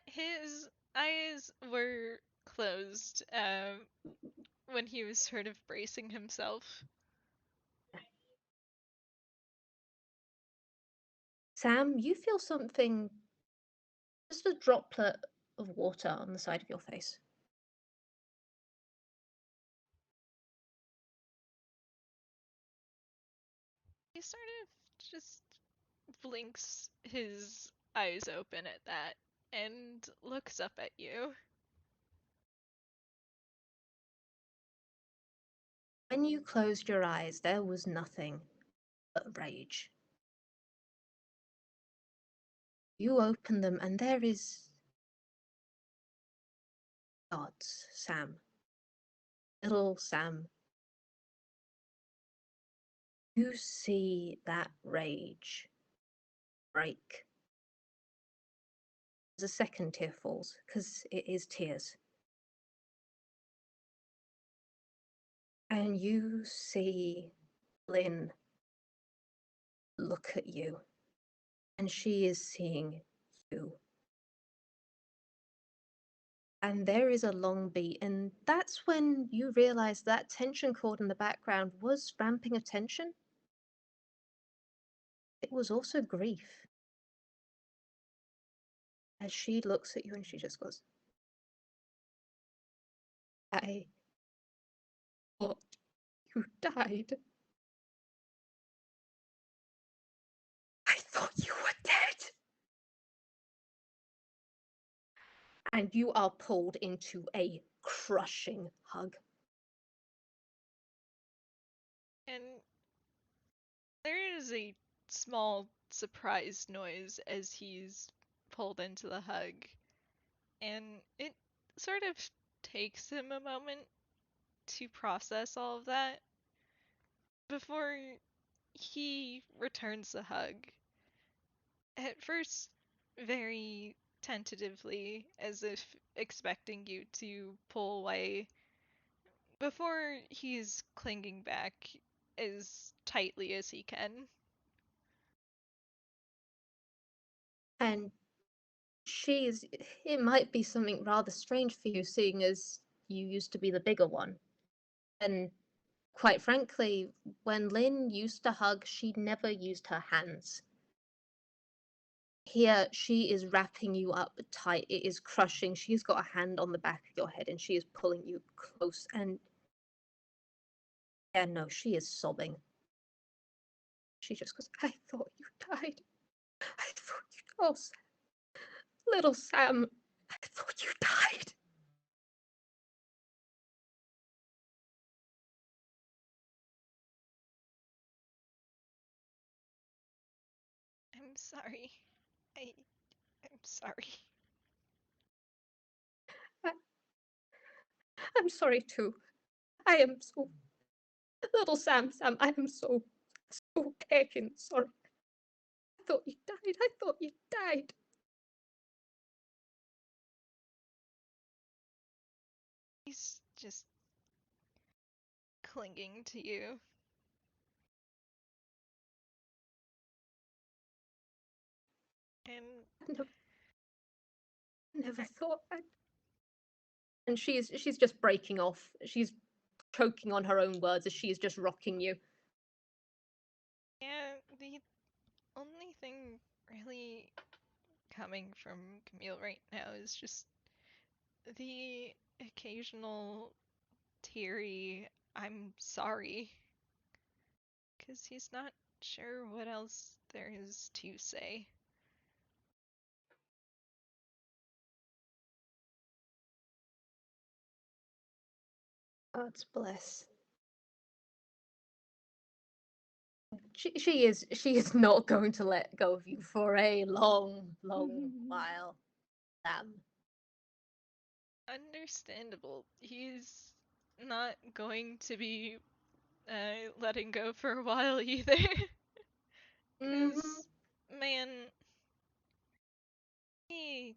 His eyes were closed, when he was sort of bracing himself. Sam, you feel something, just a droplet of water on the side of your face. He sort of just blinks his eyes open at that and looks up at you. When you closed your eyes, there was nothing but rage. You open them, and there is gods, Sam. Little Sam. You see that rage break. As a second tear falls, because it is tears. And you see Lynn look at you, and she is seeing you. And there is a long beat, and that's when you realize that tension cord in the background was ramping of tension. It was also grief. As she looks at you and she just goes, I thought you died. I thought you were dead. And you are pulled into a crushing hug. And there is a small surprised noise as he's pulled into the hug. And it sort of takes him a moment to process all of that before he returns the hug. At first, very tentatively, as if expecting you to pull away, before he's clinging back as tightly as he can. And it might be something rather strange for you, seeing as you used to be the bigger one. And quite frankly, when Lynn used to hug, she never used her hands. Here, she is wrapping you up tight. It is crushing. She's got a hand on the back of your head and she is pulling you close. And yeah, no, she is sobbing. She just goes, I thought you died. I thought you, oh, little Sam, I thought you died. I'm sorry. I'm sorry. I'm sorry too. I am so, little Sam, I am so taken. Sorry. I thought you died. I thought you died. He's just clinging to you. And Never thought I'd... And she's just breaking off. She's choking on her own words as she's just rocking you. yeah, the only thing really coming from Camille right now is just the occasional teary I'm sorry. Because he's not sure what else there is to say. God's bless. She is not going to let go of you for a long while. Understandable. He's not going to be letting go for a while either. Because, man, he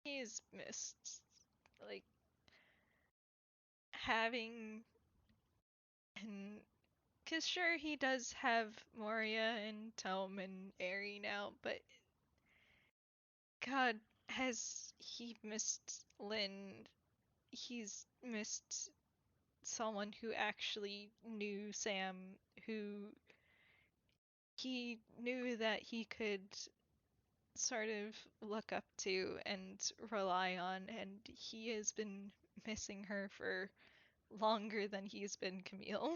he's missed like having and because sure he does have Moria and Tome and Aerie now, but God, has he missed Lynn? He's missed someone who actually knew Sam, who he knew that he could sort of look up to and rely on, and he has been missing her for longer than he's been Camille.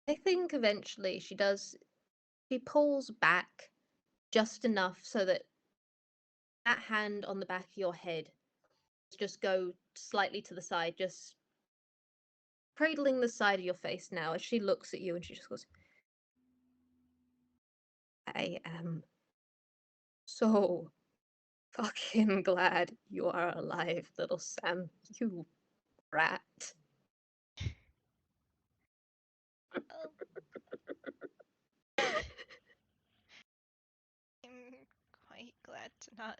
I think eventually she does. She pulls back just enough so that that hand on the back of your head just go slightly to the side, just cradling the side of your face now as she looks at you and she just goes, I am so fucking glad you are alive, little Sam, you brat. Oh. I'm quite glad to not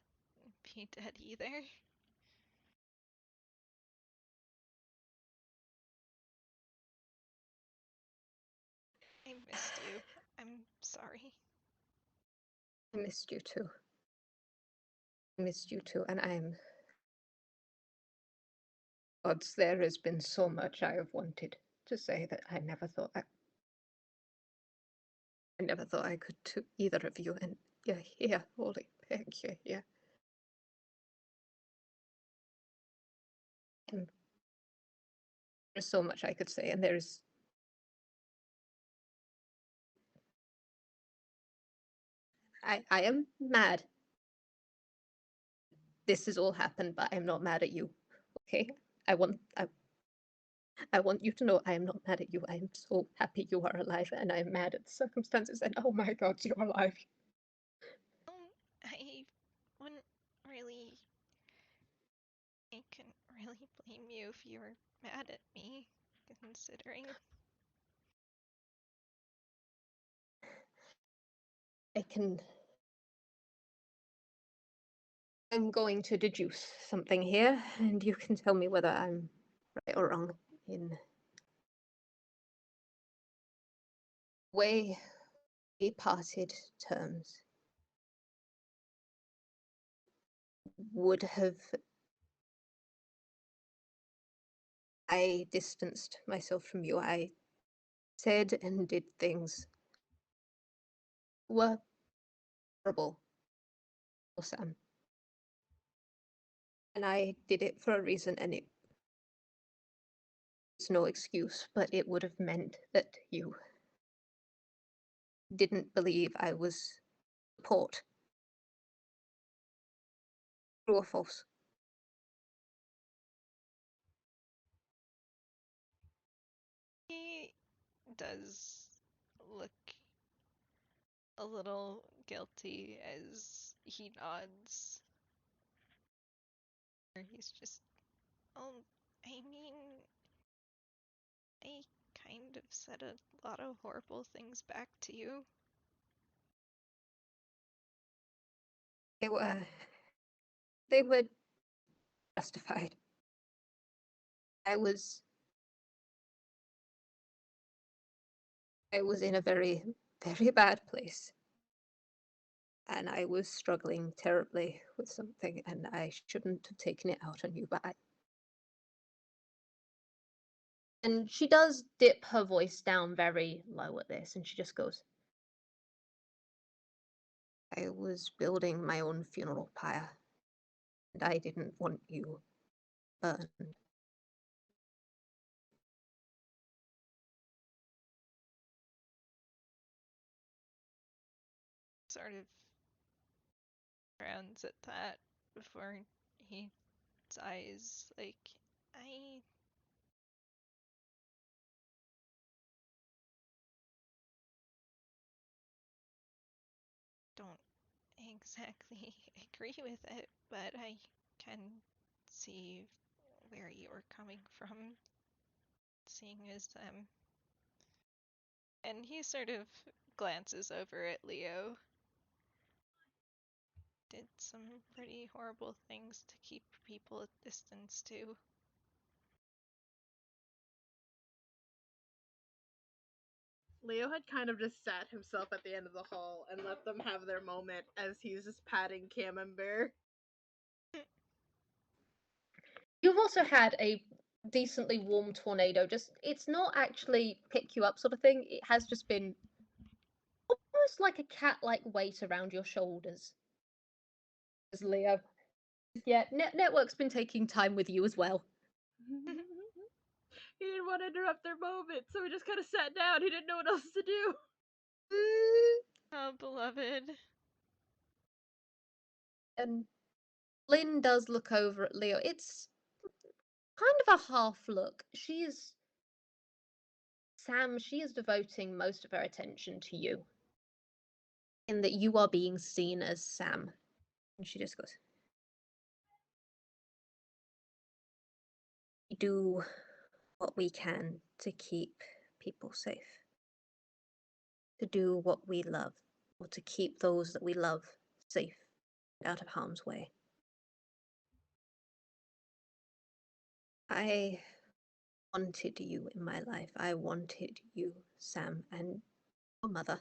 be dead either. I missed you. I'm sorry. I missed you too. I missed you too, and I'm... Odds, there has been so much I have wanted to say that I never thought I could to either of you, and you're here, holy peg, you're here. And there's so much I could say, and there's... I am mad. This has all happened, but I'm not mad at you. Okay? I want you to know I am not mad at you. I am so happy you are alive, and I'm mad at the circumstances, and oh my god, you're alive. I wouldn't really. I couldn't really blame you if you were mad at me, considering. I'm going to deduce something here, and you can tell me whether I'm right or wrong in way we parted terms. Would have I distanced myself from you. I said and did things were horrible, Sam. And I did it for a reason, and it's no excuse, but it would have meant that you didn't believe I was support. True or false? He does look a little guilty as he nods. He's just, oh, I mean, I kind of said a lot of horrible things back to you. They were they were justified. I was in a very, very bad place. And I was struggling terribly with something, and I shouldn't have taken it out on you, but And she does dip her voice down very low at this, and she just goes, I was building my own funeral pyre, and I didn't want you burned. Sort of frowns at that before he sighs, like, I don't exactly agree with it, but I can see where you're coming from, seeing as and he sort of glances over at Leo. Did some pretty horrible things to keep people at distance too. Leo had kind of just sat himself at the end of the hall and let them have their moment as he's just patting Camembert. You've also had a decently warm tornado. Just, it's not actually pick you up sort of thing. It has just been almost like a cat-like weight around your shoulders. As Leo. Yeah, Network's been taking time with you as well. He didn't want to interrupt their moment, so he just kind of sat down. He didn't know what else to do. Oh, beloved. And Lynn does look over at Leo. It's kind of a half look. Sam, she is devoting most of her attention to you. In that you are being seen as Sam. And she just goes, we do what we can to keep people safe. To do what we love. Or to keep those that we love safe and out of harm's way. I wanted you in my life. I wanted you, Sam, and your mother.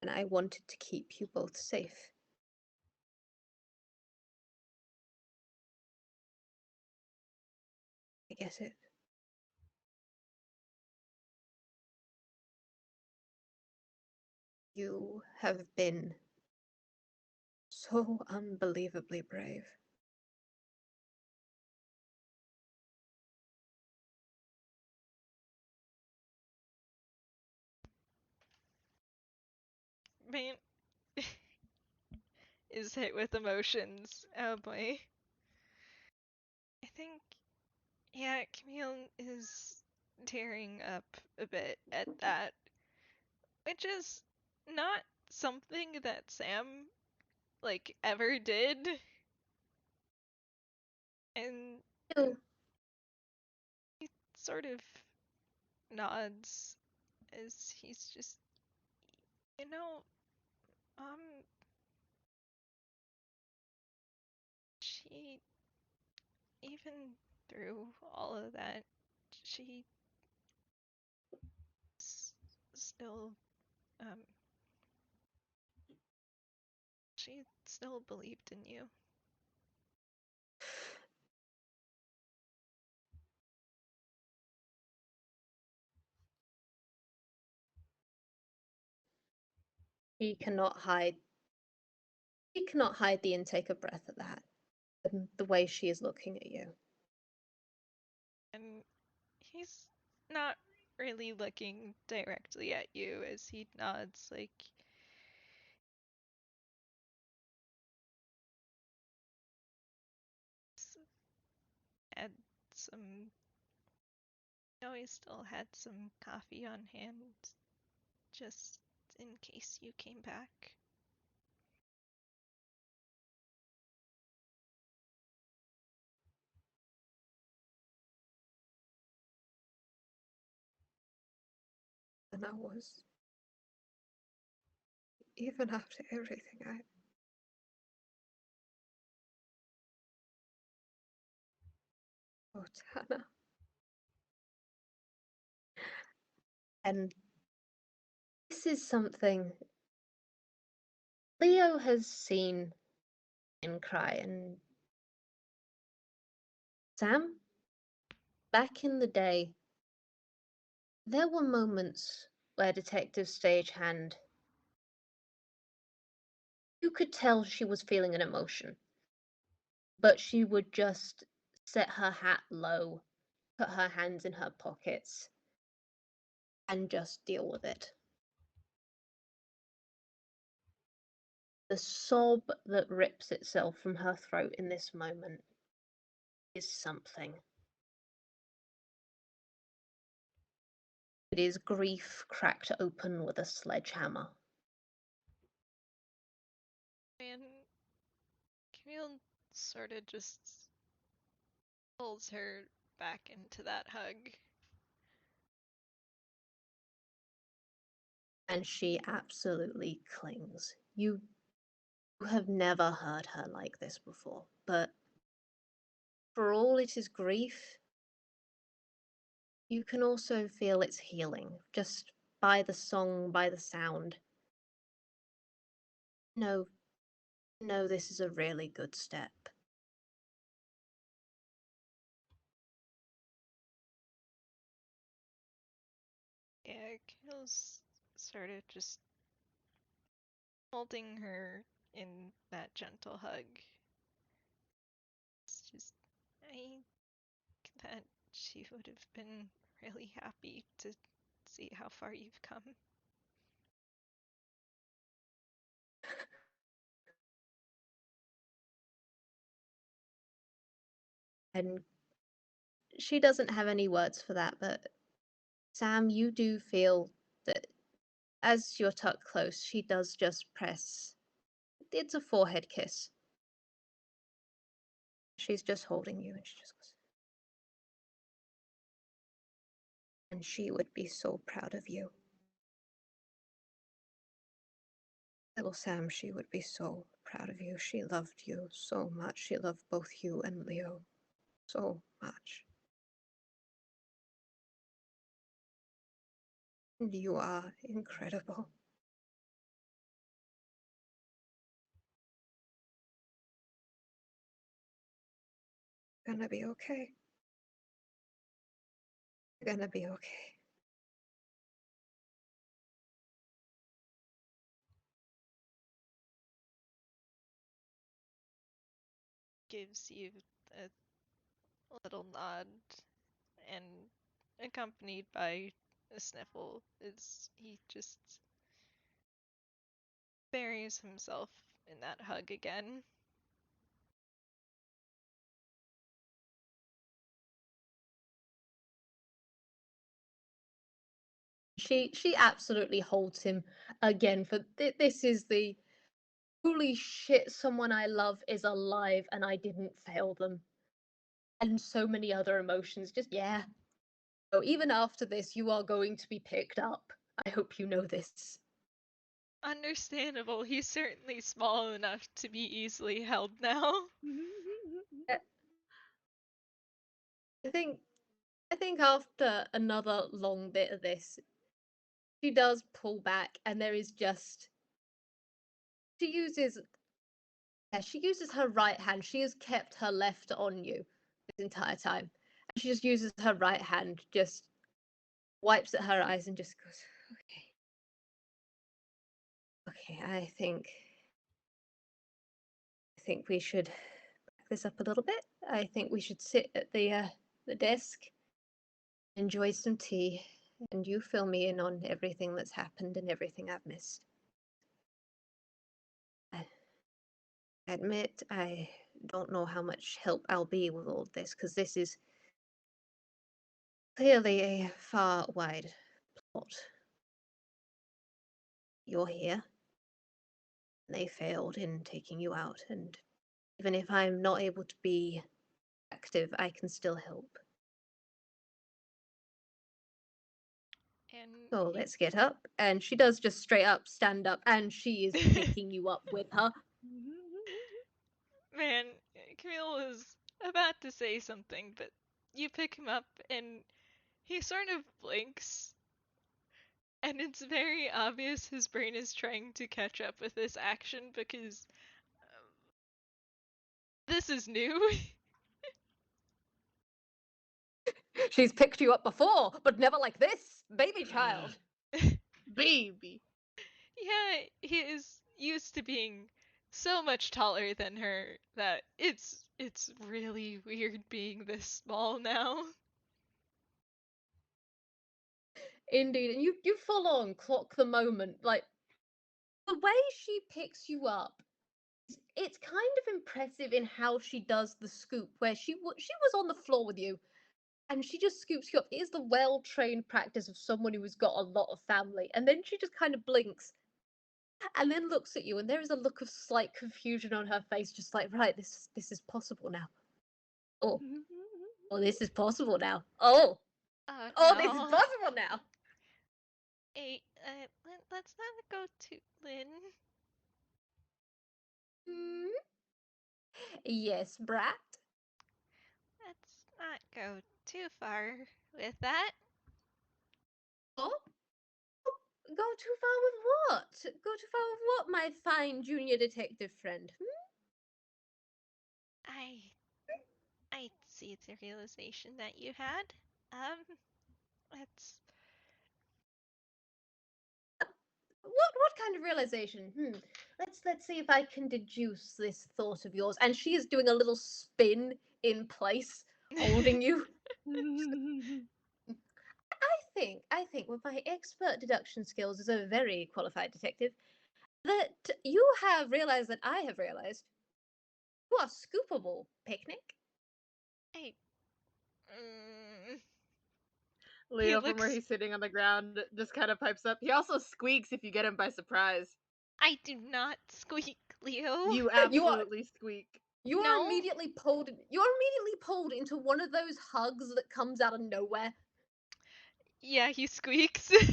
And I wanted to keep you both safe. I guess it. You have been so unbelievably brave. Man is hit with emotions. Oh boy. I think, yeah, Camille is tearing up a bit at that, which is not something that Sam, like, ever did. And Ew. he sort of nods as he's just, you know, um, she, even through all of that, she still, um, she still believed in you. He cannot hide. He cannot hide the intake of breath at that. And the way she is looking at you. And he's not really looking directly at you as he nods, like, had some. I know he still had some coffee on hand, just in case you came back. And I was. Even after everything Oh, Tana. And this is something Leo has seen him cry. And Sam, back in the day, there were moments where Detective Stagehand, you could tell she was feeling an emotion, but she would just set her hat low, put her hands in her pockets, and just deal with it. The sob that rips itself from her throat in this moment is something. It is grief cracked open with a sledgehammer. And Camille sort of just pulls her back into that hug. And she absolutely clings. You have never heard her like this before, but for all it is grief, you can also feel its healing just by the song, by the sound. No, no, this is a really good step. Yeah, Camille's sort of just holding her in that gentle hug. It's just, I think that she would have been really happy to see how far you've come. And she doesn't have any words for that, but Sam, you do feel that as you're tucked close, she does just press. It's a forehead kiss. She's just holding you, and she just goes. And she would be so proud of you. Little Sam, she would be so proud of you. She loved you so much. She loved both you and Leo so much. And you are incredible. Gonna be okay. Gonna be okay. Gives you a little nod and accompanied by a sniffle as he just buries himself in that hug again. She absolutely holds him again for this is the holy shit, someone I love is alive and I didn't fail them. And so many other emotions. Just, yeah. So even after this, you are going to be picked up. I hope you know this. Understandable, he's certainly small enough to be easily held now. I think after another long bit of this, she does pull back, and there is just she uses she uses her right hand. She has kept her left on you this entire time. And she just uses her right hand, just wipes at her eyes and just goes, okay. Okay, I think we should back this up a little bit. I think we should sit at the desk, enjoy some tea, and you fill me in on everything that's happened and everything I've missed. I admit I don't know how much help I'll be with all this, because this is clearly a far wide plot. You're here. They failed in taking you out, and even if I'm not able to be active, I can still help. And So let's get up. And she does just straight up stand up, and she is picking you up with her. man, Camille was about to say something, but you pick him up and he sort of blinks. And it's very obvious his brain is trying to catch up with this action because this is new. She's picked you up before, but never like this, baby child. Baby. Yeah, he is used to being so much taller than her that it's really weird being this small now. Indeed, and you full on clock the moment. Like the way she picks you up, it's kind of impressive in how she does the scoop. Where she was on the floor with you, and she just scoops you up. It is the well trained practice of someone who has got a lot of family, and then she just kind of blinks, and then looks at you, and there is a look of slight confusion on her face, just like, right, this is possible now. Oh, this is possible now. Oh, Oh this is no. possible now. Hey, let's not go to Lynn. Hmm? Yes, Brat. Let's not go too far with that. Oh, go too far with what? Go too far with what, my fine junior detective friend? I I see the realization that you had. Um, let's. What kind of realization? Let's see if I can deduce this thought of yours. And she is doing a little spin in place, holding you. I think with my expert deduction skills as a very qualified detective, that you have realized that I have realized you are scoopable, picnic. I. Mm, he Leo, from where looks. he's sitting on the ground, just kind of pipes up. He also squeaks if you get him by surprise. I do not squeak, Leo. You You are absolutely squeak. No. you're immediately pulled into one of those hugs that comes out of nowhere. Yeah, he squeaks. Get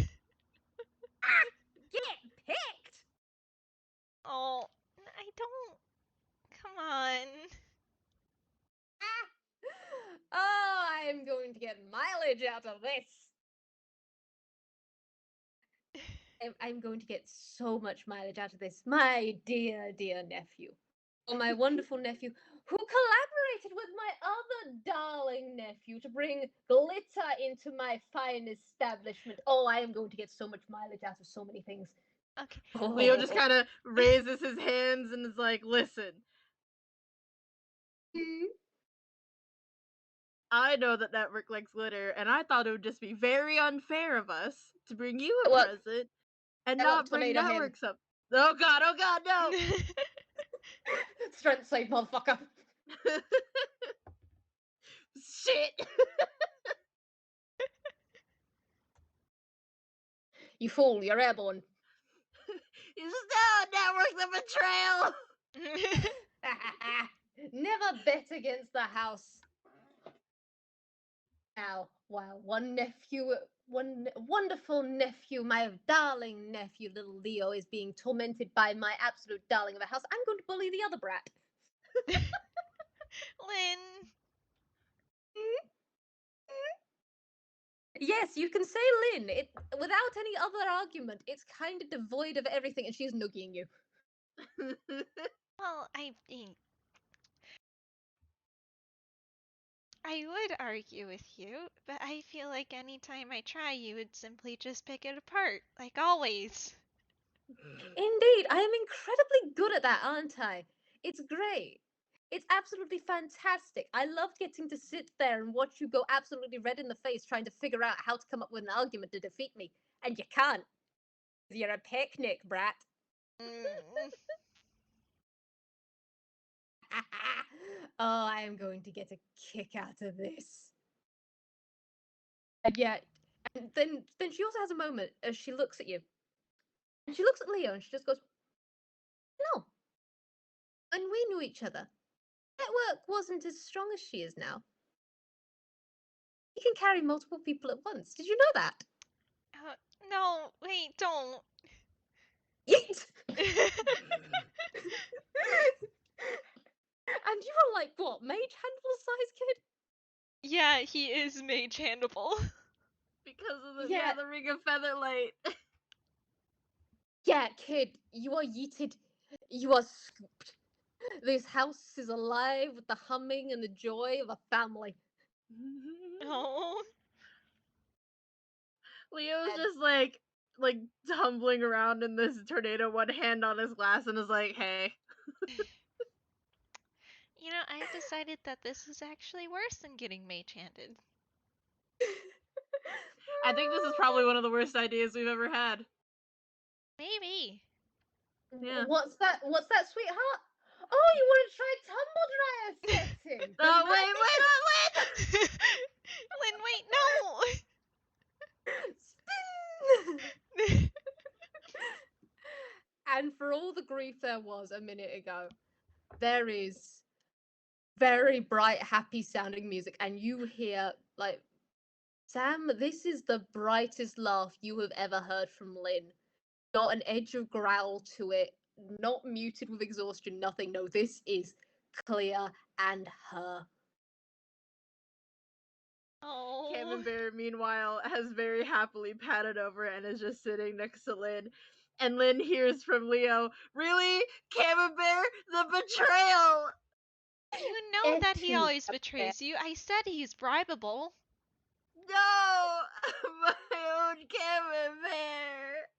picked. Oh, I don't. Come on. Oh, I am going to get mileage out of this. I'm going to get so much mileage out of this, my dear, dear nephew. Or my wonderful nephew, who collaborated with my other darling nephew to bring glitter into my fine establishment. Oh, I am going to get so much mileage out of so many things. Okay. Leo just Oh. kind of raises his hands and is like, listen, I know that Rick likes glitter, and I thought it would just be very unfair of us to bring you a Look, present and I look, not bring tomato him. Networks up. Oh god, no! Strength save, motherfucker. Shit! You fool, you're airborne. He's just, no, Network's a betrayal! Never bet against the house. Now, while one wonderful nephew, my darling nephew, little Leo, is being tormented by my absolute darling of a house, I'm going to bully the other brat. Lynn. Yes, you can say Lynn. Without any other argument. It's kind of devoid of everything, and she's noogieing you. Well, I mean, I would argue with you, but I feel like anytime I try, you would simply just pick it apart, like always. Indeed, I am incredibly good at that, aren't I? It's great. It's absolutely fantastic. I loved getting to sit there and watch you go absolutely red in the face trying to figure out how to come up with an argument to defeat me. And you can't. You're a picnic, Brat. Mm. Oh, I am going to get a kick out of this. And yet, and then she also has a moment as she looks at you. And she looks at Leo and she just goes, no. When we knew each other, network wasn't as strong as she is now. You can carry multiple people at once. Did you know that? Uh, no, wait, don't. Yeet! And you were like, what, mage handful size kid? Yeah, he is mage handable. Because of Yeah. the ring of featherlight. Yeah, kid, you are yeeted. You are scooped. This house is alive with the humming and the joy of a family. Oh. Leo's And just like tumbling around in this tornado, one hand on his glass, and is like, "Hey." You know, I've decided that this is actually worse than getting mage handed. I think this is probably one of the worst ideas we've ever had. Maybe. Yeah. What's that? What's that, sweetheart? Oh, you want to try tumble dryer setting? Oh, wait, Lynn, wait, no! Spin! And for all the grief there was a minute ago, there is very bright, happy sounding music, and you hear like, Sam, this is the brightest laugh you have ever heard from Lynn. Not an edge of growl to it, not muted with exhaustion, nothing. No, this is clear and her. Oh. Camembert, meanwhile, has very happily padded over and is just sitting next to Lynn. And Lynn hears from Leo, "Really? Camembert? The betrayal!" You know Et that he tu, always Camembert. betrays you. I said he's bribable. No! My own Camembert!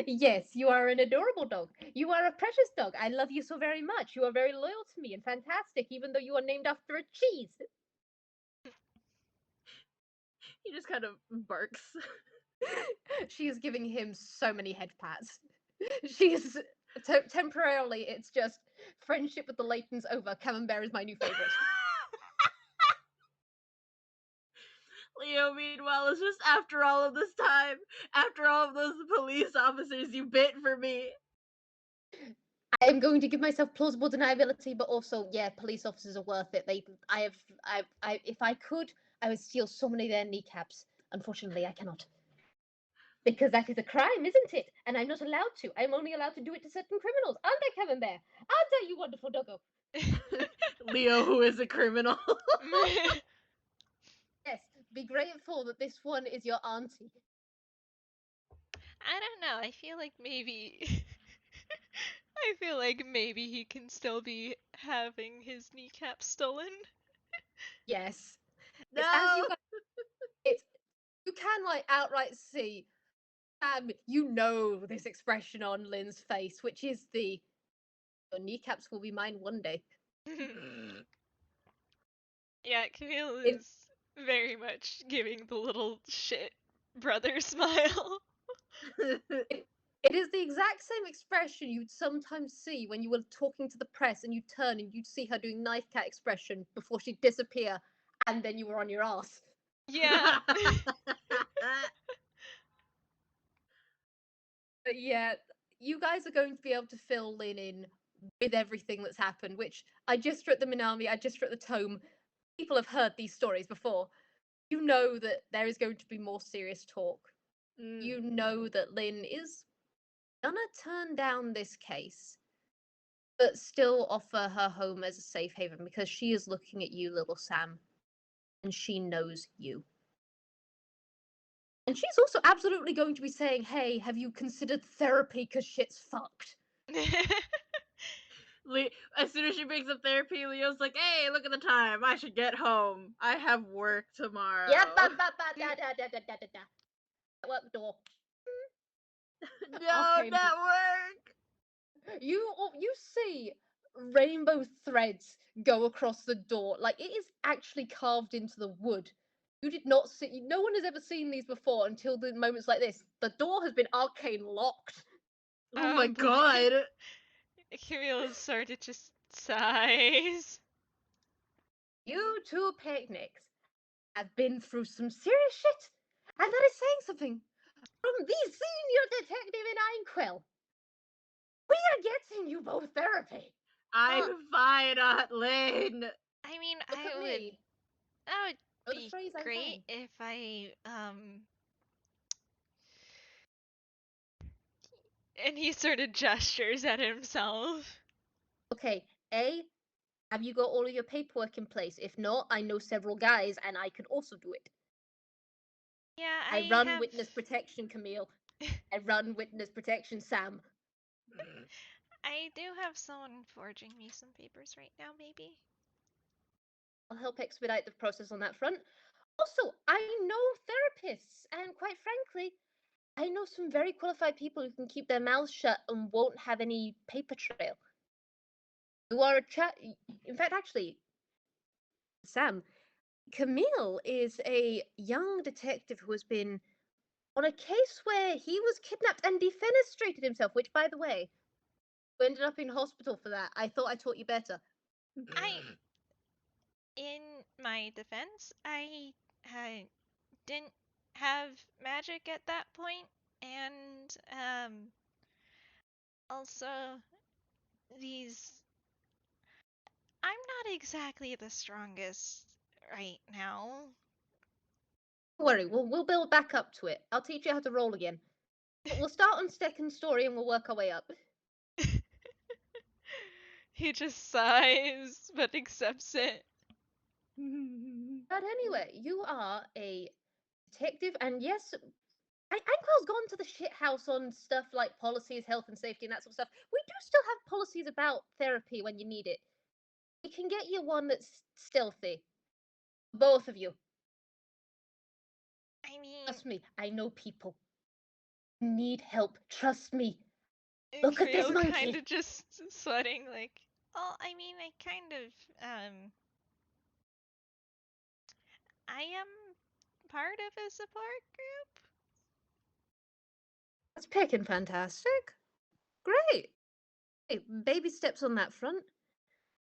Yes, you are an adorable dog. You are a precious dog. I love you so very much. You are very loyal to me and fantastic, even though you are named after a cheese. He just kind of barks. She is giving him so many head pats. She is temporarily. It's just friendship with the Laytons over. Camembert is my new favorite. Leo, meanwhile, is just after all of this time, after all of those police officers you bit for me. I am going to give myself plausible deniability, but also, yeah, police officers are worth it. If I could, I would steal so many of their kneecaps. Unfortunately, I cannot. Because that is a crime, isn't it? And I'm not allowed to. I'm only allowed to do it to certain criminals. Aren't I, Camembert? Aren't I, you wonderful doggo? Leo, who is a criminal. Yes, be grateful that this one is your auntie. I don't know. I feel like maybe. I feel like maybe he can still be having his kneecap stolen. Yes. It's as you No! guys, it's you can like outright see, you know this expression on Lynn's face, which is the your kneecaps will be mine one day. Yeah, Camille It, is very much giving the little shit brother smile. it, it is the exact same expression you'd sometimes see when you were talking to the press and you turn and you'd see her doing knife cat expression before she'd disappear and then you were on your ass. Yeah. But yeah, you guys are going to be able to fill Lynn in with everything that's happened, which I just wrote the Minami, I just wrote the tome. People have heard these stories before. You know that there is going to be more serious talk. You know that Lynn is gonna turn down this case, but still offer her home as a safe haven because she is looking at you, little Sam, and she knows you. And she's also absolutely going to be saying, hey, have you considered therapy because shit's fucked? As soon as she brings up therapy, Leo's like, "Hey, look at the time. I should get home. I have work tomorrow." Yeah, ba ba ba da da da da da da da. Work door. No, Arcane. network! You see rainbow threads go across the door. Like, it is actually carved into the wood. You did not see. No one has ever seen these before until the moments like this. The door has been arcane locked. Oh my boy. god. Camille sort of just sighs. You two picnics have been through some serious shit, and that is saying something. From the senior detective in Ainquill, we are getting you both therapy. I'm fine, Aunt Lynn. I mean, Look at me. that would Know the be phrase I'm great saying. if and he sort of gestures at himself. Okay, A, have you got all of your paperwork in place? If not, I know several guys and I can also do it. Yeah, I I run have. witness protection, Camille. I run witness protection, Sam. I do have someone forging me some papers right now, maybe. I'll help expedite the process on that front. Also, I know therapists, and quite frankly, I know some very qualified people who can keep their mouths shut and won't have any paper trail. You are a chat. In fact, actually, Sam, Camille is a young detective who has been on a case where he was kidnapped and defenestrated himself, which, by the way, you ended up in hospital for that. I thought I taught you better. In my defense, I didn't have magic at that point, and also these. I'm not exactly the strongest right now. Don't worry, we'll build back up to it. I'll teach you how to roll again. We'll start on second story and we'll work our way up. He just sighs but accepts it. But anyway, you are a detective, and yes, Anquil's gone to the shit house on stuff like policies, health and safety, and that sort of stuff. We do still have policies about therapy when you need it. We can get you one that's stealthy. Both of you. I mean, Trust me, I know people. Need help. Trust me. and Look at this Camille kind monkey. of just sweating, like, oh, I mean, I am part of a support group. That's picking fantastic. Great. Hey, baby steps on that front.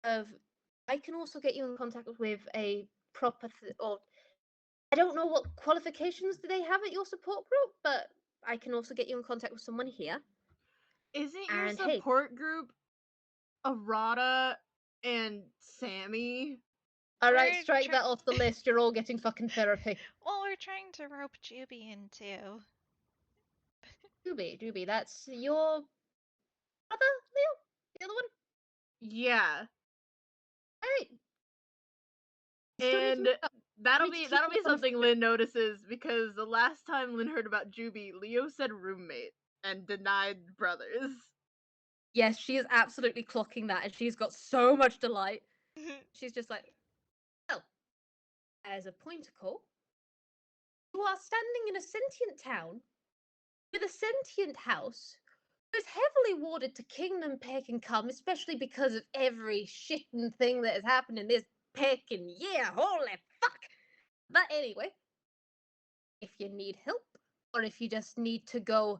Of, I can also get you in contact with a proper or I don't know what qualifications do they have at your support group, but I can also get you in contact with someone here. Isn't your And hey, support group Arata and Sammy? all right, We're strike that off the list. You're all getting fucking therapy. well, we're trying to rope Juby in too. Doobie, that's your brother, Leo? The other one? Yeah. Alright. Still need to And meet up. that'll Need to be keep that'll up be on a something Lynn notices because the last time Lynn heard about Juby, Leo said roommate and denied brothers. Yes, she is absolutely clocking that, and she's got so much delight. She's just like, well, as a point of call, you are standing in a sentient town with a sentient house who is heavily warded to kingdom peck and come, especially because of every shitting thing that has happened in this pecking year. Holy fuck! But anyway, if you need help, or if you just need to go,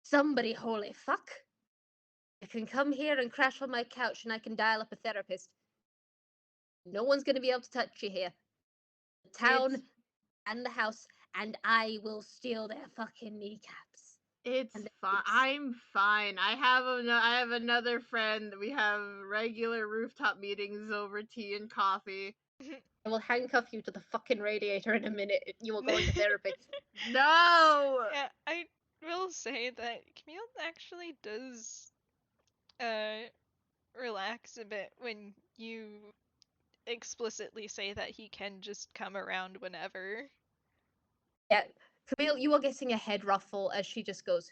somebody holy fuck, you can come here and crash on my couch and I can dial up a therapist. No one's going to be able to touch you here. The town and the house, and I will steal their fucking kneecaps. It's And fine. I'm fine. I have another friend. We have regular rooftop meetings over tea and coffee. I will handcuff you to the fucking radiator in a minute. You will go into therapy. No. Yeah, I will say that Camille actually does relax a bit when you explicitly say that he can just come around whenever. Yeah, Camille, you are getting a head ruffle as she just goes,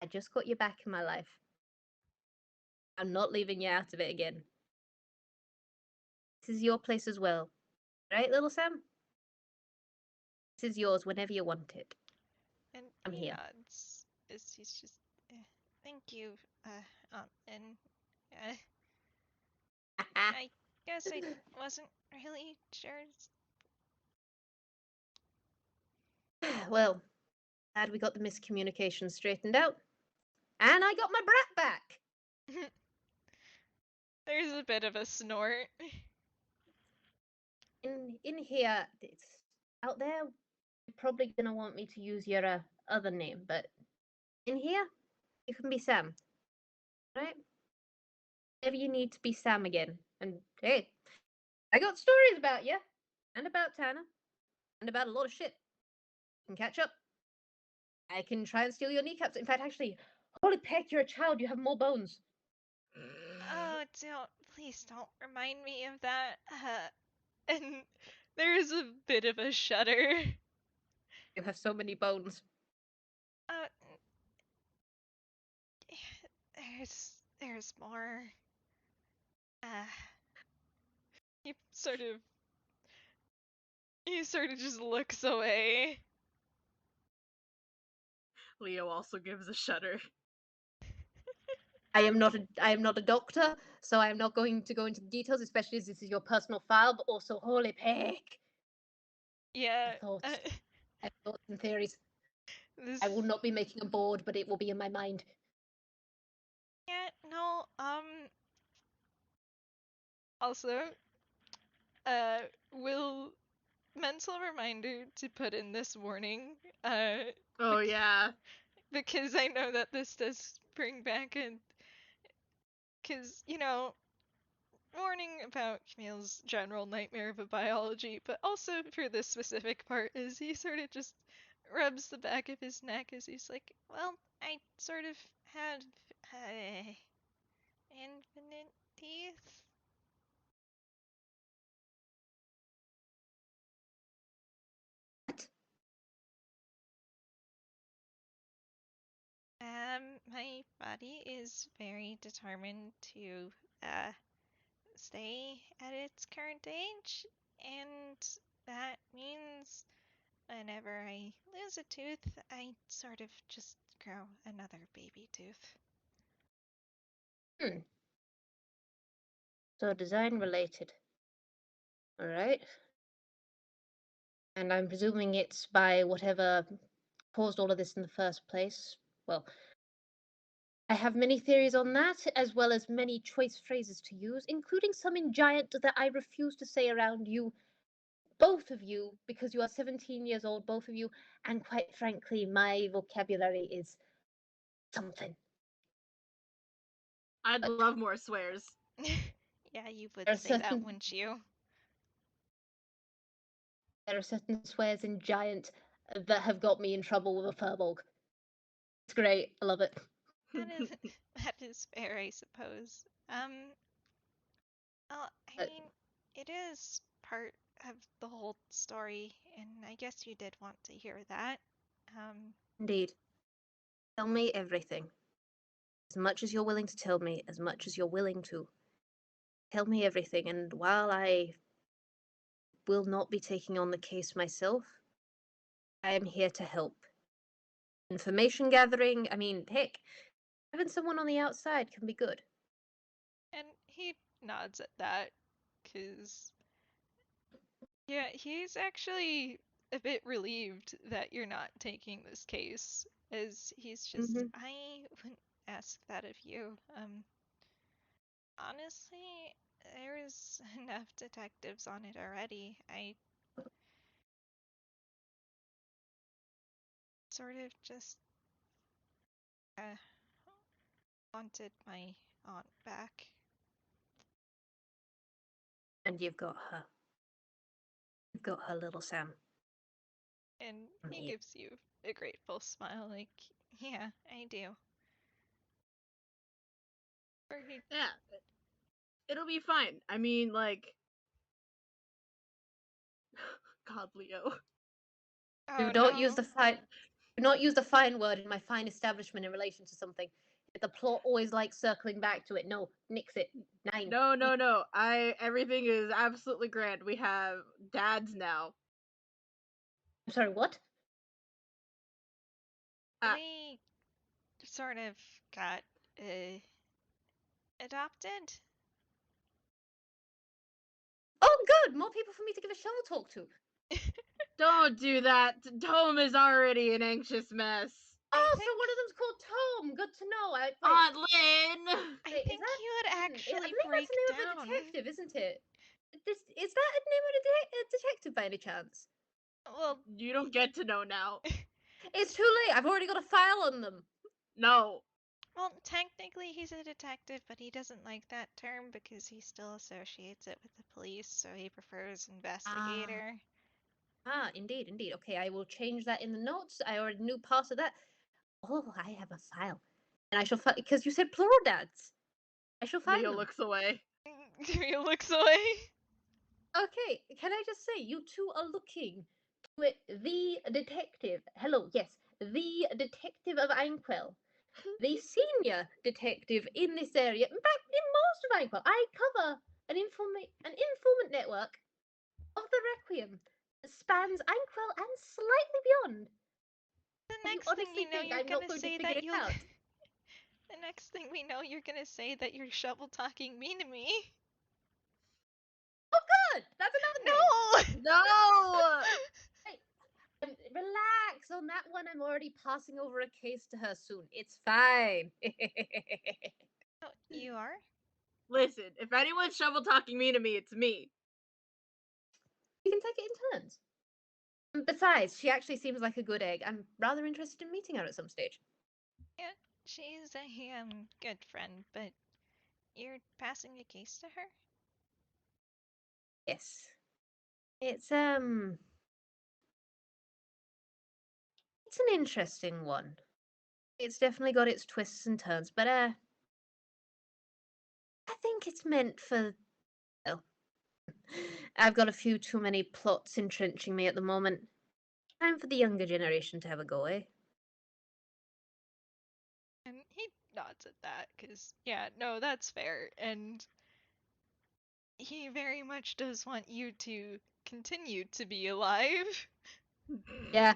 I just got you back in my life. I'm not leaving you out of it again. This is your place as well. Right, little Sam? This is yours whenever you want it. And I'm he here. nods. as he's just, thank you, and uh, I guess I wasn't really sure. Well, glad we got the miscommunication straightened out. And I got my brat back! There's a bit of a snort. In here, it's out there. You're probably gonna want me to use your other name, but in here, you can be Sam, right? Whenever you need to be Sam again. And hey, I got stories about you, and about Tana, and about a lot of shit. You can catch up. I can try and steal your kneecaps. In fact, actually, holy peck, you're a child. You have more bones. Oh, please don't remind me of that. And there is a bit of a shudder. You have so many bones. Uh, there's more. Uh, he sort of, he sort of just looks away. Leo also gives a shudder. I am not a doctor, so I am not going to go into the details, especially as this is your personal file. But also, holy peck, I Yeah. have thoughts. I have thoughts and theories. This. I will not be making a board, but it will be in my mind. Yeah. No. Also, will mental reminder to put in this warning. Oh yeah. Because I know that this does bring back in. Because warning about Camille's general nightmare of a biology, but also for this specific part, is he sort of just rubs the back of his neck as he's like, well, I sort of had infinite teeth. What? My body is very determined to stay at its current age, and that means whenever I lose a tooth, I sort of just grow another baby tooth. So design related. All right. And I'm presuming it's by whatever caused all of this in the first place. Well, I have many theories on that, as well as many choice phrases to use, including some in Giant that I refuse to say around you, both of you, because you are 17 years old, both of you, and quite frankly, my vocabulary is something. I'd But love more swears. Yeah, you would there are say that, certain wouldn't you? there are certain swears in Giant that have got me in trouble with a furbolg. It's great. I love it. That is that is fair, I suppose. Well, I But mean, it is part of the whole story, and I guess you did want to hear that. Um, indeed, tell me everything. As much as you're willing to tell me, as much as you're willing to. Tell me everything, and while I will not be taking on the case myself, I am here to help. Information gathering, I mean, heck, having someone on the outside can be good. and he nods at that, 'cause yeah, he's actually a bit relieved that you're not taking this case, as he's just, Mm-hmm. I wouldn't ask that of you. Honestly, there's enough detectives on it already. I sort of just uh, wanted my aunt back. And you've got her. You've got her, little Sam. And I'm he here. gives you a grateful smile, like, yeah, I do. Or he, Yeah, it'll be fine. I mean, like, God, Leo. Do oh not use no. the fine. Do not use the fine word in my fine establishment in relation to something. The plot always likes circling back to it. No, nix it. 9. No, no, no. Everything is absolutely grand. We have dads now. I'm sorry, what? Uh, Really? sort of got adopted. Oh, good! More people for me to give a shovel talk to. Don't do that. Tome is already an anxious mess. Oh, think- so one of them's called Tom. Good to know. Wait, Aunt Lynn! I wait, is think that? he would I actually believe break that's the name of down. a detective, isn't it? Is that a name of a detective by any chance? Well, You don't get to know now. It's too late. I've already got a file on them. No. well, technically he's a detective, but he doesn't like that term because he still associates it with the police, so he prefers investigator. Indeed, indeed. Okay, I will change that in the notes. I already knew part of that. Oh, I have a file, and I shall find because you said plural dads. I shall find Leo them. looks away. He looks away. Okay, can I just say you two are looking to the detective. Hello, yes, the detective of Anquel, the senior detective in this area. In fact, in most of Anquel, I cover an informant network of the Requiem that spans Anquel and slightly beyond. The And you next thing honestly you know, think you're I'm not gonna going to say figure that it you'll. out? The next thing we know, you're gonna say that you're shovel talking me to me. Oh, good. That's another name. No. No! Hey, relax on that one. I'm already passing over a case to her soon. It's fine. Oh, you are? Listen, if anyone's shovel talking me to me, it's me. We can take it in turns. Besides, she actually seems like a good egg. I'm rather interested in meeting her at some stage. Yeah, she's a good friend, but you're passing a case to her? Yes. It's it's an interesting one. It's definitely got its twists and turns, but I think it's meant for well, I've got a few too many plots entrenching me at the moment. Time for the younger generation to have a go, eh? And he nods at that, because, yeah, no, that's fair. And he very much does want you to continue to be alive. Yeah,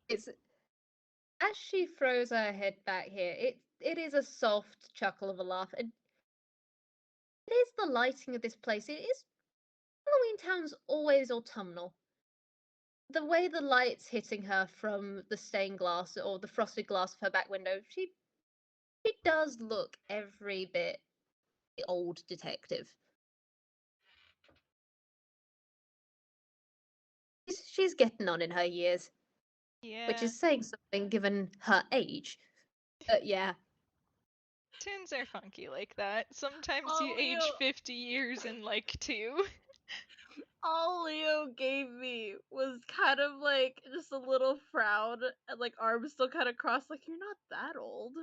it's as she throws her head back here, it is a soft chuckle of a laugh. And it is the lighting of this place. It is Halloween Town's always autumnal. The way the light's hitting her from the stained glass or the frosted glass of her back window, she does look every bit the old detective. She's getting on in her years, which Yeah, is saying something given her age. But yeah, tunes are funky like that. Sometimes you All age Leo, 50 years in like 2. all Leo gave me was kind of like just a little frown and like arms still kind of crossed, like you're not that old.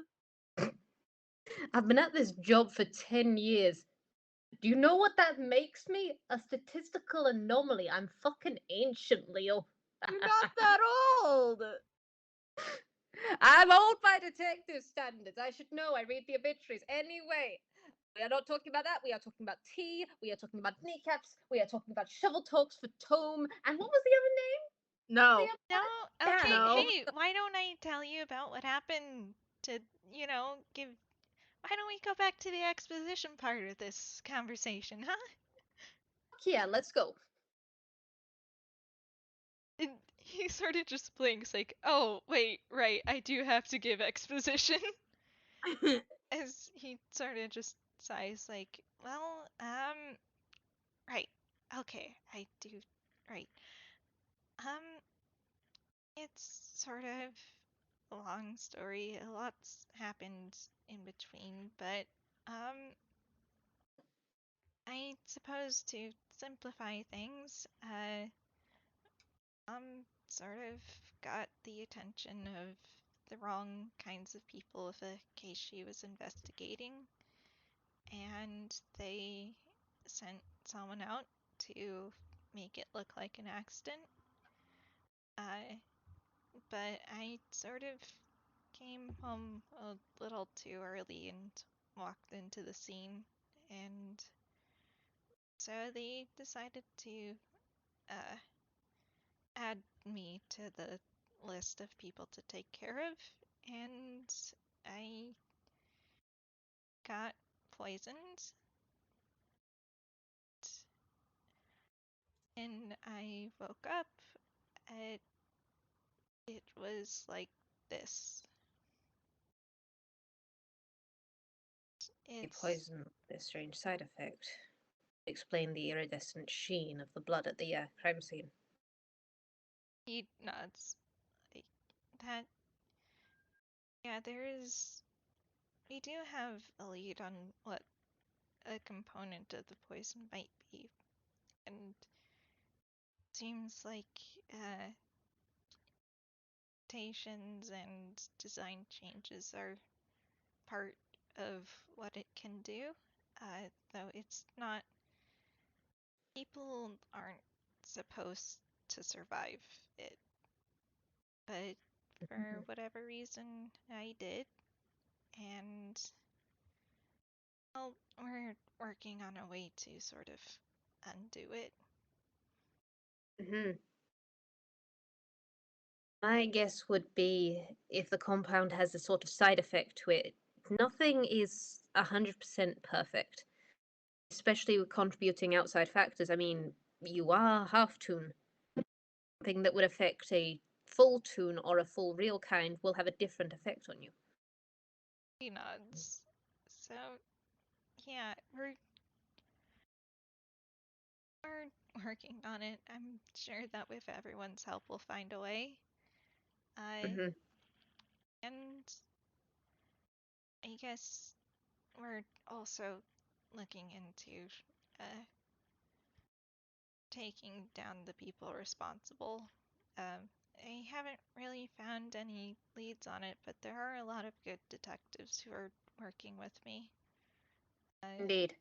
I've been at this job for 10 years. Do you know what that makes me? A statistical anomaly. I'm fucking ancient, Leo. You're not that old. I'm old by detective standards. I should know. I read the obituaries. Anyway, we are not talking about that. We are talking about tea. We are talking about kneecaps. We are talking about shovel talks for Tome. And what was the other name? No, The other No, one? okay, Damn no. it. hey, why don't I tell you about what happened to, give. Why don't we go back to the exposition part of this conversation, huh? Yeah, let's go. And he sort of just blinks, like, oh, wait, right, I do have to give exposition. As he sort of just sighs, like, well, right, okay, I do, right. Um, it's sort of a long story, a lot's happened in between, but, I suppose to simplify things, sort of got the attention of the wrong kinds of people of a case she was investigating, and they sent someone out to make it look like an accident. Uh, but I sort of came home a little too early and walked into the scene, and so they decided to uh, add me to the list of people to take care of, and I got poisoned. And I woke up. It, it was like this. The It's. poison with a strange side effect. Explain the iridescent sheen of the blood at the crime scene. He nods. Like, that. Yeah, there is. We do have a lead on what a component of the poison might be. And seems like mutations and design changes are part of what it can do. Though it's not. People aren't supposed to survive it, but for whatever reason, I did. And, well, we're working on a way to sort of undo it. Mm-hmm. My guess would be if the compound has a sort of side effect to it, nothing is 100% perfect, especially with contributing outside factors. I mean, you are half toon. Something that would affect a full toon or a full real kind will have a different effect on you. He nods. So, yeah, we're working on it. I'm sure that with everyone's help, we'll find a way. Mm-hmm. And I guess we're also looking into uh, taking down the people responsible. I haven't really found any leads on it, but there are a lot of good detectives who are working with me. Indeed.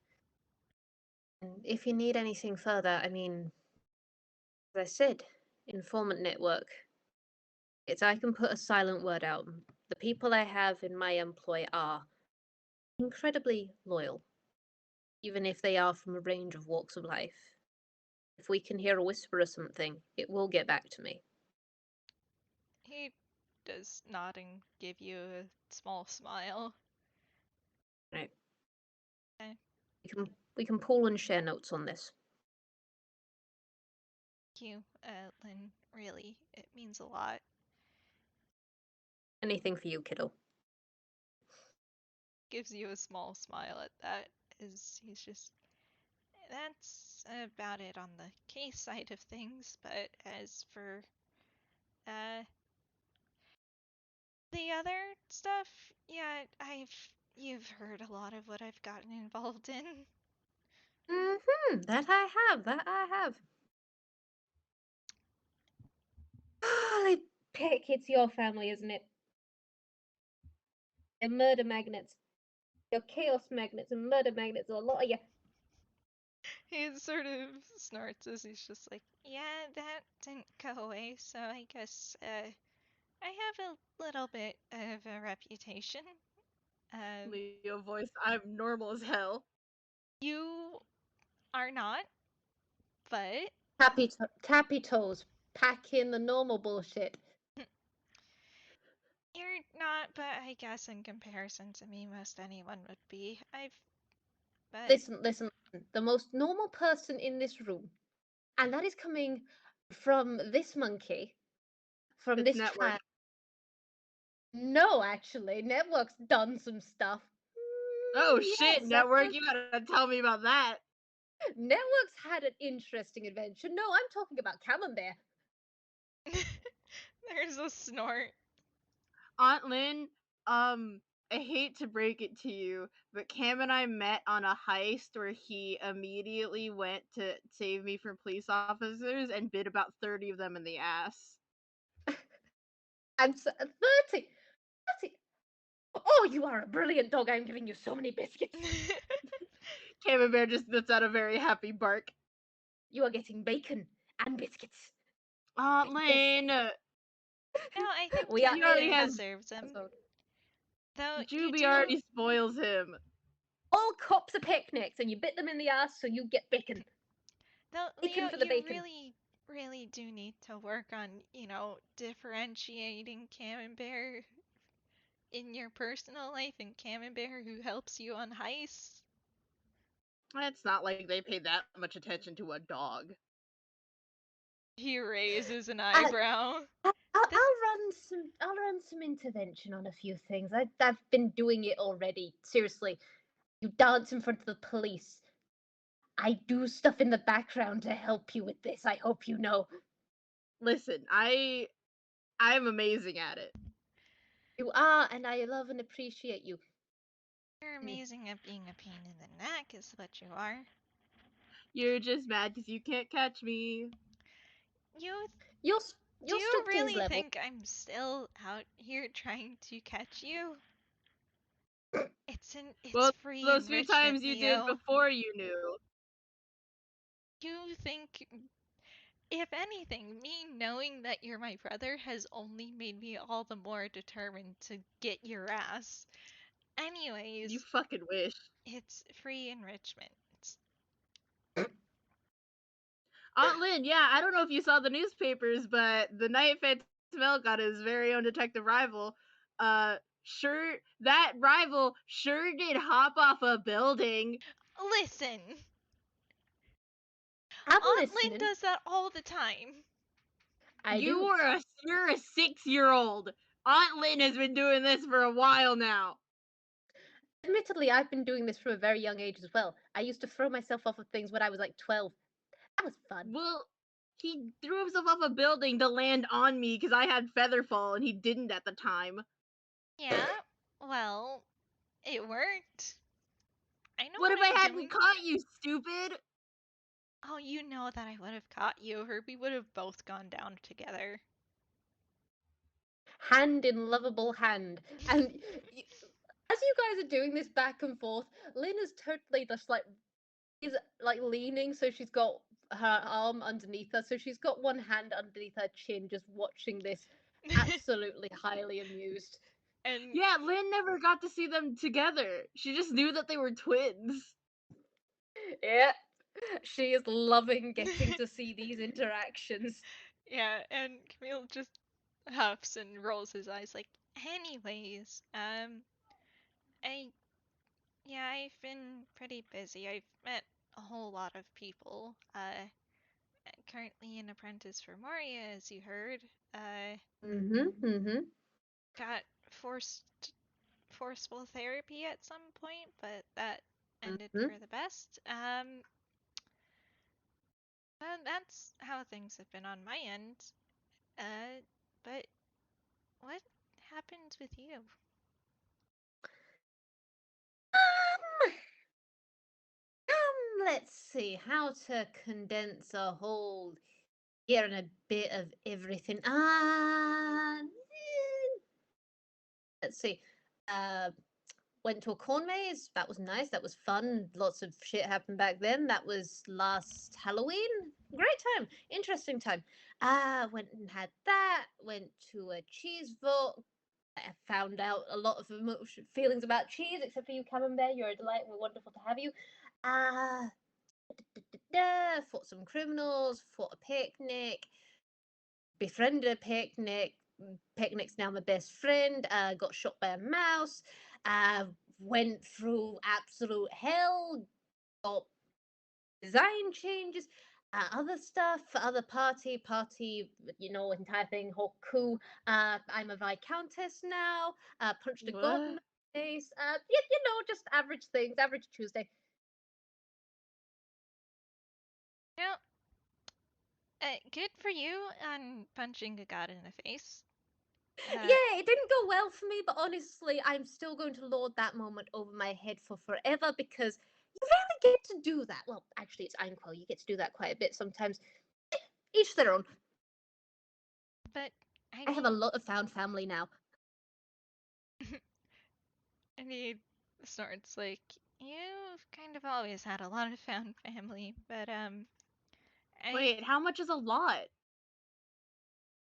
And if you need anything further, I mean, as I said, informant network. It's I can put a silent word out. The people I have in my employ are incredibly loyal, even if they are from a range of walks of life. If we can hear a whisper or something, it will get back to me. He does nod and give you a small smile. Right. Uh, We can pool and share notes on this. Thank you, Lynn. Really, it means a lot. Anything for you, kiddo. Gives you a small smile at that, as he's just. That's about it on the case side of things, but as for uh the other stuff, yeah, you've heard a lot of what I've gotten involved in. Mm-hmm. That I have. That I have. Holy pick! It's your family, isn't it? They're murder magnets. You're chaos magnets and murder magnets. A lot of you. He sort of snorts as he's just like, yeah, that didn't go away, so I guess I have a little bit of a reputation. Um, Leo voice. I'm normal as hell. you are not, but Tappy toes. Pack in the normal bullshit. you're not, but I guess in comparison to me, most anyone would be. But Listen. The most normal person in this room, and that is coming from this monkey, from It's this network. child. No, actually, Network's done some stuff. Oh shit, Yes, I network! was. You gotta tell me about that. Network's had an interesting adventure. No, I'm talking about Camembert. there's a snort. Aunt Lynn, I hate to break it to you, but Cam and I met on a heist where he immediately went to save me from police officers and bit about 30 of them in the ass. I'm 30. 30. Oh, you are a brilliant dog. I'm giving you so many biscuits. Cam and Bear just lets out a very happy bark. You are getting bacon and biscuits. Aunt Yes, Lynn, No, I think we are he already Camille in has. deserves him. episode. Though you Juby do, already spoils him. All cops are picnics, and you bit them in the ass, so you get bacon. though Bacon Leo, for the you bacon. really do need to work on, differentiating Camembert. in your personal life and Camembert who helps you on heists? It's not like they pay that much attention to a dog. He raises an eyebrow. I'll run some intervention on a few things. I've been doing it already. Seriously, you dance in front of the police. I do stuff in the background to help you with this. I hope you know. Listen, I'm amazing at it. You are, and I love and appreciate you. You're amazing at being a pain in the neck, is what you are. You're just mad because you can't catch me. You Your do your you strength is really level. think I'm still out here trying to catch you? It's Well, free those few enrichment, times you did Leo. before you knew. You think, if anything, me knowing that you're my brother has only made me all the more determined to get your ass. You Anyways, fucking wish. it's free enrichment. Aunt Lynn, yeah, I don't know if you saw the newspapers, but the night Fantamel got his very own detective rival, sure, that rival sure did hop off a building. Listen, I'm Aunt Lynn listening. does that all the time. I do. You're a 6-year-old. Aunt Lynn has been doing this for a while now. Admittedly, I've been doing this from a very young age as well. I used to throw myself off of things when I was like 12. That was fun. Well, he threw himself off a building to land on me because I had featherfall and he didn't at the time. Yeah, well, it worked. I know What what if I I'm hadn't doing. caught you, stupid? Oh, you know that I would have caught you, or we would have both gone down together. Hand in lovable hand. And as you guys are doing this back and forth, Lynn is totally just like is like leaning, so she's got her arm underneath her, so she's got one hand underneath her chin, just watching this, absolutely highly amused. And Yeah, Lynn never got to see them together. She just knew that they were twins. Yeah, she is loving getting to see these interactions. yeah, and Camille just huffs and rolls his eyes like, anyways, I yeah, I've been pretty busy. I've met a whole lot of people. Currently an apprentice for Moria, as you heard. Mm-hmm. Got forceful therapy at some point, but that ended Mm-hmm. for the best. And that's how things have been on my end. But what happened with you? Um, let's see how to condense a whole year and a bit of everything. Let's see. Uh, went to a corn maze. That was nice. That was fun. Lots of shit happened back then. That was last Halloween. Great time. Interesting time. Went and had that. Went to a cheese vault. I found out a lot of feelings about cheese, except for you, Camembert. You're a delight. We're wonderful to have you. Uh, fought some criminals. Fought a picnic. Befriended a picnic. Picnic's now my best friend. Got shot by a mouse. Went through absolute hell. Got design changes. Other stuff, other party, entire thing, whole coup. I'm a viscountess now. Punched a god in What? the face. Just average things, average Tuesday. You know, good for you on punching a god in the face. Yeah, it didn't go well for me, but honestly, I'm still going to lord that moment over my head for forever because you rarely get to do that. Well, actually, it's Einquell. You get to do that quite a bit sometimes. Each their own. But I I have a mean, lot of found family now. and he snorts like, you've kind of always had a lot of found family, but I Wait, how much is a lot?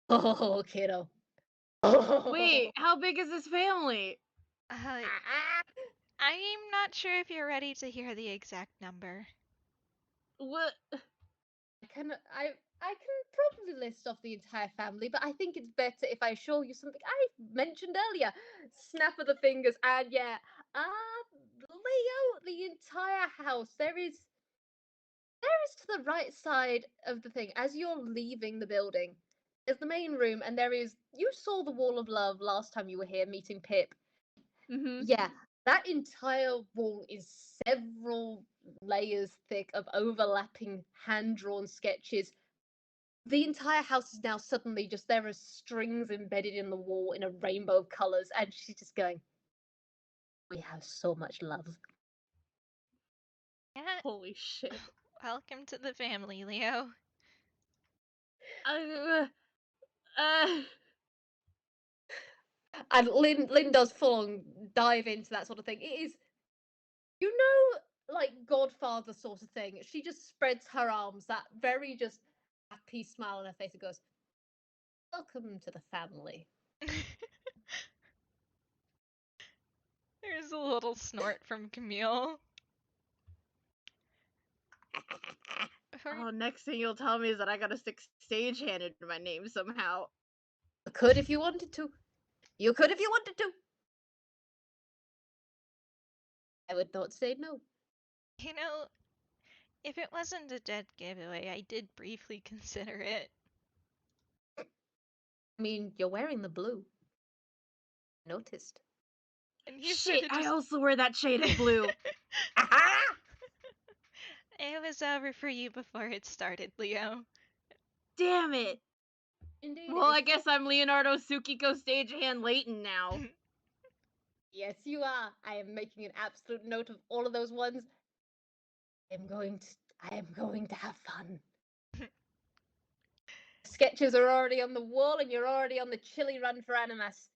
Oh, kiddo. Oh. Wait, how big is this family? uh, I'm not sure if you're ready to hear the exact number. What? I kind of, I I can probably list off the entire family, but I think it's better if I show you something I mentioned earlier. Snap of the fingers, and yeah, Leo, the entire house. There is to the right side of the thing as you're leaving the building. There's the main room, and there is. You saw the wall of love last time you were here meeting Pip. Mm-hmm. Yeah, that entire wall is several layers thick of overlapping hand drawn sketches. The entire house is now suddenly just there are strings embedded in the wall in a rainbow of colors, and she's just going, "We have so much love." Yeah, Holy shit. welcome to the family, Leo. Uh, uh, And Lynn does full on dive into that sort of thing. It is, you know, like Godfather sort of thing. She just spreads her arms, that very just happy smile on her face, and goes, "Welcome to the family." There's a little snort from Camille. oh, next thing you'll tell me is that I gotta stick Stagehand into my name somehow. You could if you wanted to. You could if you wanted to. I would not say no. You know, if it wasn't a dead giveaway, I did briefly consider it. I mean, you're wearing the blue. I noticed. And you sort Shit, of I just. also wear that shade of blue. Aha! It was over for you before it started, Leo. Damn it. Indeed, Well, I guess I'm Leonardo Tsukiko Stagehand Layton now. yes, you are. I am making an absolute note of all of those ones. I am going to have fun. Sketches are already on the wall, and you're already on the chili run for Animas.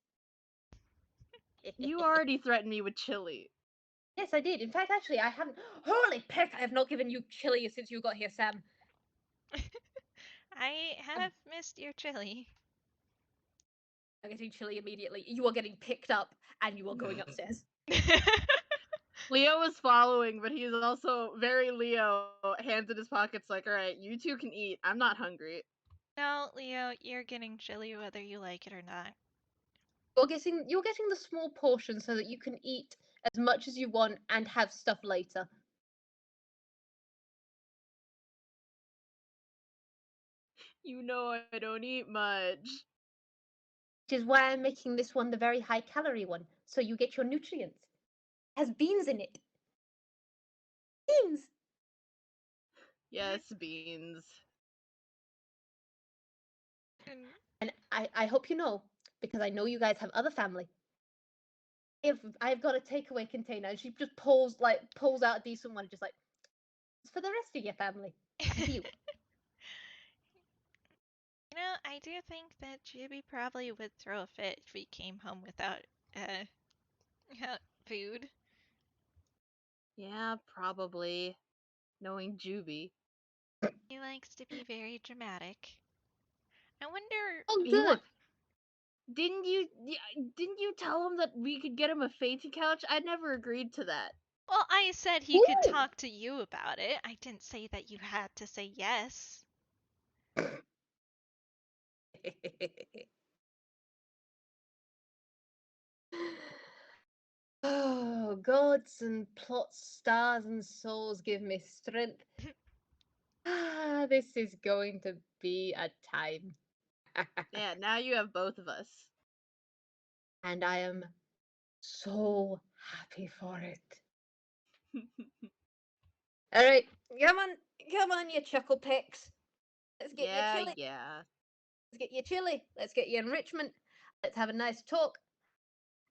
You already threatened me with chili. Yes, I did. In fact, actually, I haven't. Holy pick! I have not given you chili since you got here, Sam. I have missed your chili. I'm getting chili immediately. You are getting picked up, and you are going upstairs. Leo was following, but he's also very Leo, hands in his pockets like, alright, you two can eat. I'm not hungry. No, Leo, you're getting chili whether you like it or not. You're getting the small portion so that you can eat as much as you want and have stuff later. You know I don't eat much. Which is why I'm making this one the very high calorie one, so you get your nutrients. It has beans in it. Beans! Yes, beans. And And I hope you know, because I know you guys have other family. I've got a takeaway container, and she just pulls out a decent one, just like, it's for the rest of your family. And you. you know, I do think that Juby probably would throw a fit if we came home uh, without food. Yeah, probably. Knowing Juby. He likes to be very dramatic. I wonder. Oh, He good. want didn't you tell him that we could get him a fancy couch? I never agreed to that. Well, I said he could Ooh. talk to you about it. I didn't say that you had to say yes. Oh, gods and plots, stars and souls give me strength. This is going to be a time. Yeah, now you have both of us. And I am so happy for it. All right, come on, you chuckle picks. Let's get your chili. yeah. Let's get your chili. Let's get your enrichment. Let's have a nice talk.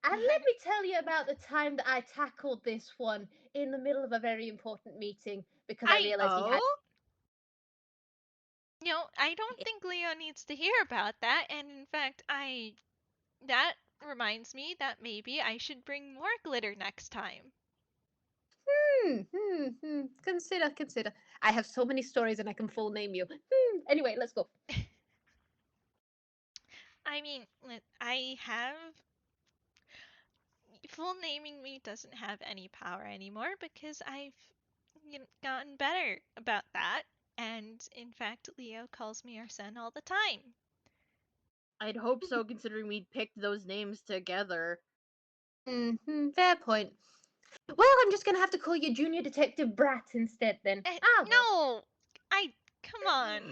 And let me tell you about the time that I tackled this one in the middle of a very important meeting because I realized he had. Oh? I don't think Leo needs to hear about that. And in fact, that reminds me that maybe I should bring more glitter next time. Consider. I have so many stories and I can full name you. Anyway, let's go. I mean, I have. Full naming me doesn't have any power anymore because I've gotten better about that. And in fact, Leo calls me our son all the time. I'd hope so, considering we picked those names together. Fair point. Well, I'm just gonna have to call you Junior Detective Brat instead then. Well. No! Come on.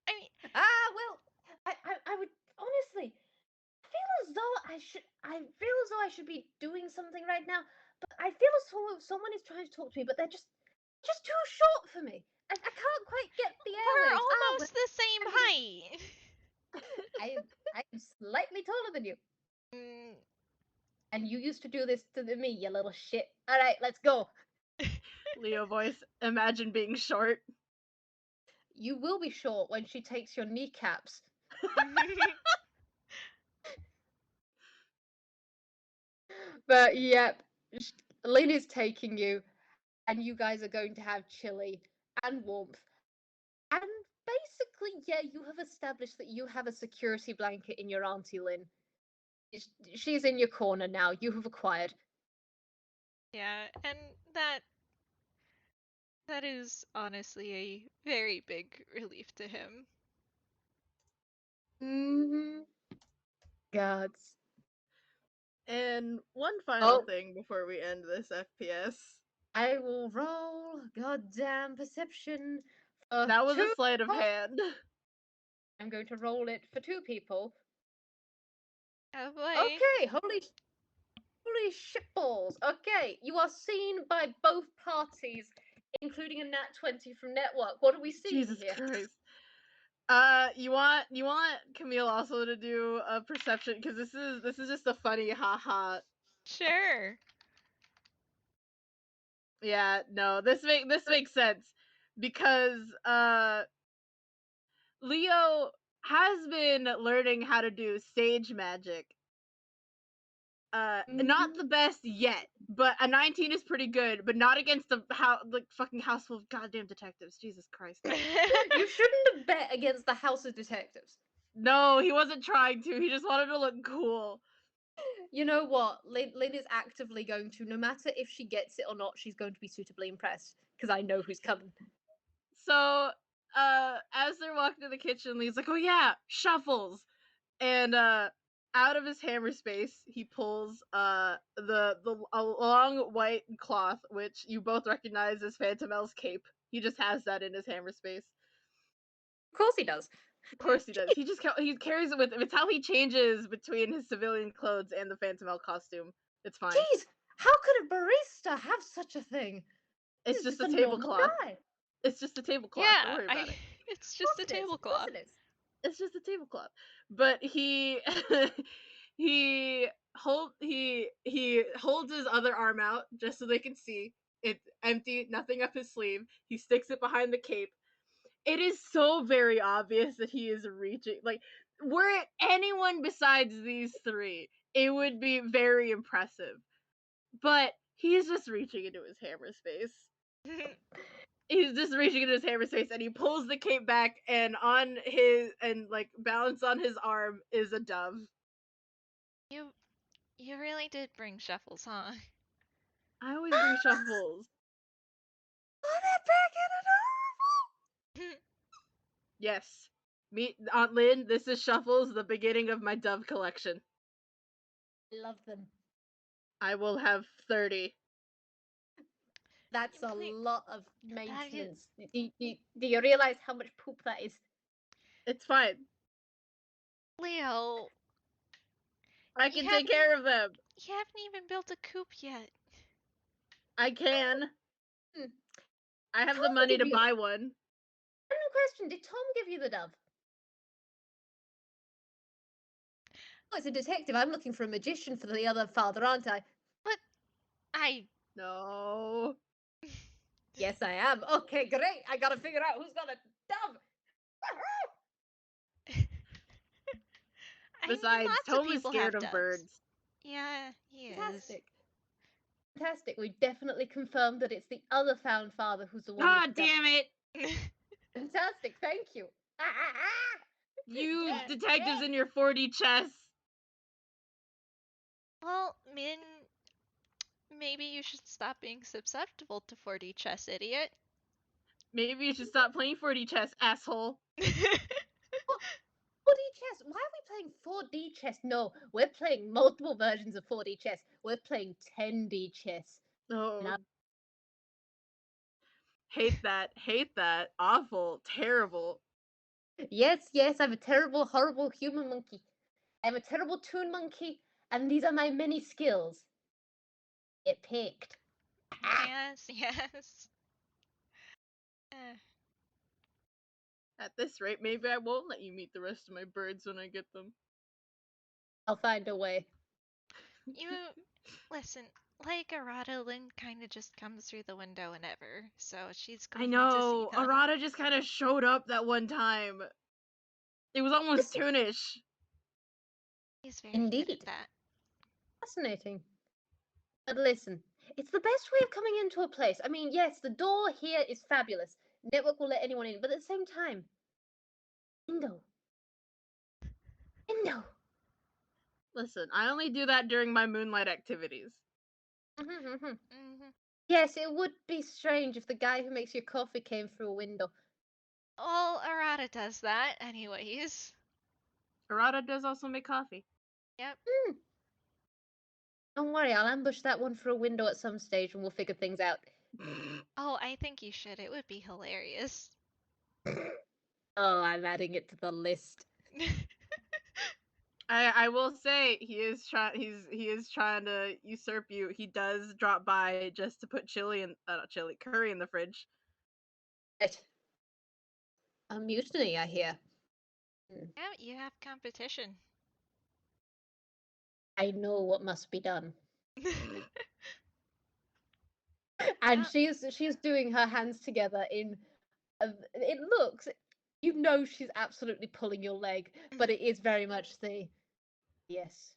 I mean... Well, I would honestly feel as though I feel as though I should be doing something right now, but I feel as though someone is trying to talk to me, but they're just too short for me. I can't quite get the We're airwaves. almost the same height. I'm slightly taller than you. Mm. And you used to do this to me, you little shit. Alright, let's go. Leo voice, imagine being short. You will be short when she takes your kneecaps. But yep, Lynn is taking you, and you guys are going to have chili and warmth. And basically, yeah, you have established that you have a security blanket in your Auntie Lynn. She's in your corner now. You have acquired. Yeah, and that is honestly a very big relief to him. Gods. And one final thing before we end this FPS. I will roll goddamn perception. That was a 2 sleight of people. hand. I'm going to roll it for 2 people. Oh boy. Okay, holy shitballs. Okay, you are seen by both parties, including a nat 20 from Network. What are we seeing Jesus here? Christ. You want Camille also to do a perception, because this is just a funny haha. Sure. Yeah, no, this makes sense, because Leo has been learning how to do stage magic. Not the best yet, but a 19 is pretty good, but not against the fucking house full of goddamn detectives. Jesus Christ. You shouldn't have bet against the House of Detectives. No, he wasn't trying to. He just wanted to look cool. You know what? Lynn is actively going to, no matter if she gets it or not, she's going to be suitably impressed, because I know who's coming. So, as they're walking to the kitchen, Lee's like, "Oh yeah, shuffles," and out of his hammer space, he pulls the a long white cloth, which you both recognize as Phantomel's cape. He just has that in his hammer space. Of course he does. Of course he does. He carries it with him. It's how he changes between his civilian clothes and the Phantomel costume. It's fine. Jeez, how could a barista have such a thing? It's He's just a normal tablecloth. guy. It's just a tablecloth. Don't Yeah, worry about it. it's just a Of course tablecloth. it is. It's just a tablecloth. But he he holds his other arm out just so they can see. It's empty, nothing up his sleeve. He sticks it behind the cape. It is so very obvious that he is reaching. Like, were it anyone besides these three, it would be very impressive. But he's just reaching into his hammer space. He's just reaching into his hammer space, and he pulls the cape back, and like balanced on his arm is a dove. You really did bring shuffles, huh? I always bring shuffles. Oh, they're back in it. Yes. Meet Aunt Lynn, this is Shuffles, the beginning of my dove collection. I love them. I will have 30. That's a lot of maintenance. Do you realize how much poop that is? It's fine. Leo, I can take care of them. you haven't even built a coop yet. I can. I have Tom the money to give you- buy one. Random question: did Tom give you the dove? Oh, it's a detective. I'm looking for a magician for the other father, aren't I? No. Yes, I am. Okay, great. I gotta figure out who's got a dove. Besides, lots Tom of is people scared have of doves. birds. Yeah, he Fantastic. Fantastic. We've definitely confirmed that it's the other found father who's the one. God damn it! is. Fantastic. Thank you. You Yeah, detectives yeah. in your 40 chess. Well, Min, maybe you should stop being susceptible to 4D chess, idiot. Maybe you should stop playing 4D chess, asshole. 4D chess? Why are we playing 4D chess? No, we're playing multiple versions of 4D chess. We're playing 10D chess. Oh. No. Hate that. Awful, terrible. Yes, yes, I'm a terrible, horrible human monkey. I'm a terrible toon monkey, and these are my many skills. Get picked. Yes, yes. At this rate, maybe I won't let you meet the rest of my birds when I get them. I'll find a way. You listen, like Arata, Lynn kind of just comes through the window whenever, so she's I going to see know. them. Arata just kind of showed up that one time. It was almost Listen. toonish. He's very good Indeed. at that. Fascinating. But listen, it's the best way of coming into a place. I mean, yes, the door here is fabulous. Network will let anyone in, but at the same time, window. Listen, I only do that during my moonlight activities. Mm-hmm. Yes, it would be strange if the guy who makes your coffee came through a window. Well, Arata does that, anyways. Arata does also make coffee. Yep. Don't worry, I'll ambush that one through a window at some stage and we'll figure things out. Oh, I think you should. It would be hilarious. Oh, I'm adding it to the list. I will say he is trying to usurp you. He does drop by just to put curry in the fridge. Right. A mutiny, I hear. Yeah, you have competition. I know what must be done. And she's doing her hands together in. It looks, you know, she's absolutely pulling your leg, but it is very much the yes.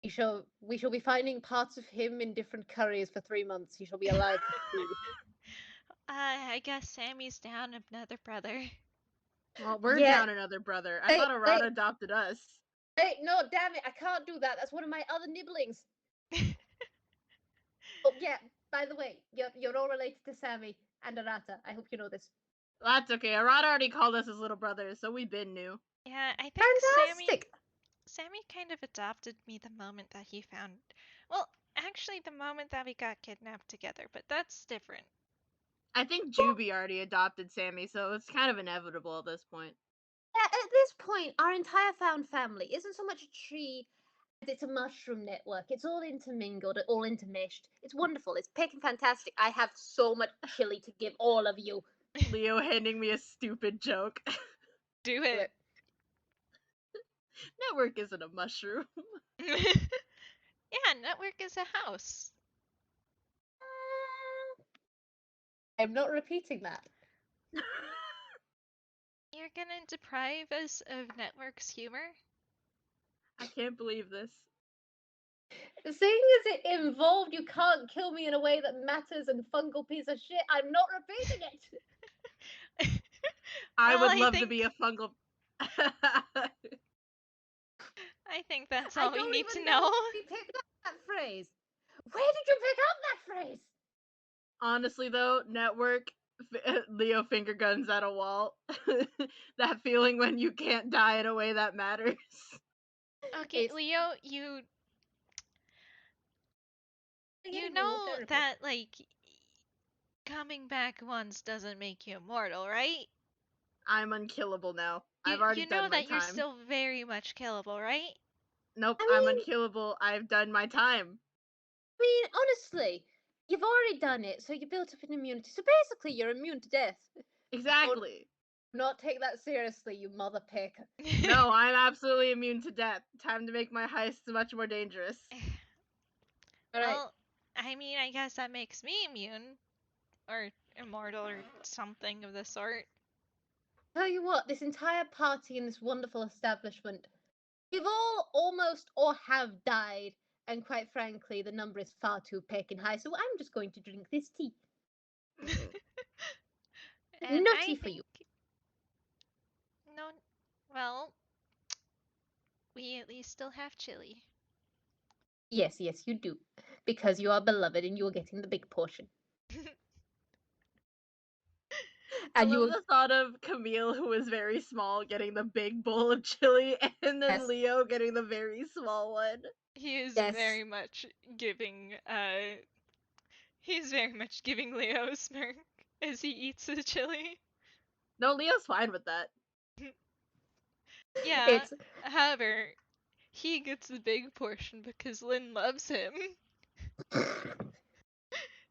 We shall be finding parts of him in different curries for 3 months. He shall be alive for 2. I guess Sammy's down another brother. Well, we're Yeah. down another brother. I thought Arata adopted us. Hey, no, damn it! I can't do that. That's one of my other nibblings. Oh yeah. By the way, you're all related to Sammy and Arata. I hope you know this. That's okay. Arata already called us his little brothers, so we been new. Yeah, I think Fantastic. Sammy kind of adopted me the moment that he found. Well, actually, the moment that we got kidnapped together, but that's different. I think Juby already adopted Sammy, so it's kind of inevitable at this point. Yeah, at this point, our entire found family isn't so much a tree as it's a mushroom network. It's all intermingled, all intermeshed. It's wonderful. It's picking fantastic. I have so much chili to give all of you. Leo handing me a stupid joke. Do it. Network isn't a mushroom. Yeah, network is a house. I'm not repeating that. You're gonna deprive us of network's humor? Ah. I can't believe this. Seeing as it involved you can't kill me in a way that matters and fungal piece of shit, I'm not repeating it. I Well, would love to be a fungal. I think that's I all we don't need even to know know. if you picked up that phrase. Where did you pick up that phrase? Honestly, though, network, Leo finger guns at a wall. That feeling when you can't die in a way that matters. Okay, It's Leo, you know that like coming back once doesn't make you immortal, right? I'm unkillable now. I've already You know done my that you're time. still very much killable, right? Nope, I I'm mean- unkillable. I've done my time. I mean, honestly, you've already done it, so you built up an immunity. So basically, you're immune to death. Exactly. Do not take that seriously, you mother pick. No, I'm absolutely immune to death. Time to make my heists much more dangerous. All right. Well, I mean, I guess that makes me immune. Or immortal or something of the sort. Tell you what, this entire party in this wonderful establishment, we've all almost or have died, and quite frankly, the number is far too pecking high. So I'm just going to drink this tea. And No I tea for think you. no, well, we at least still have chili. Yes, yes, you do, because you are beloved and you are getting the big portion. I And you love were the thought of Camille, who was very small, getting the big bowl of chili, and then yes, Leo getting the very small one. He is yes. very much giving he's very much giving Leo a smirk as he eats the chili. No, Leo's fine with that. Yeah, It's however, he gets the big portion because Lynn loves him.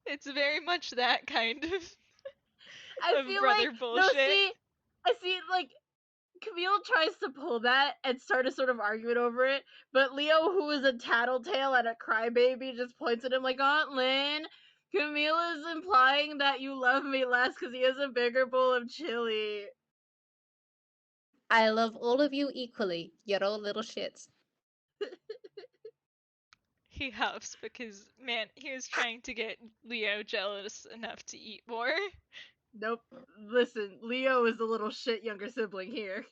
It's very much that kind I of feel like brother no, bullshit. see, I see like Camille tries to pull that and start a sort of argument over it, but Leo, who is a tattletale and a crybaby, just points at him like, Aunt Lynn, Camille is implying that you love me less because he has a bigger bowl of chili. I love all of you equally. You're all little shits. He huffs because, man, he was trying to get Leo jealous enough to eat more. Nope. Listen, Leo is the little shit younger sibling here.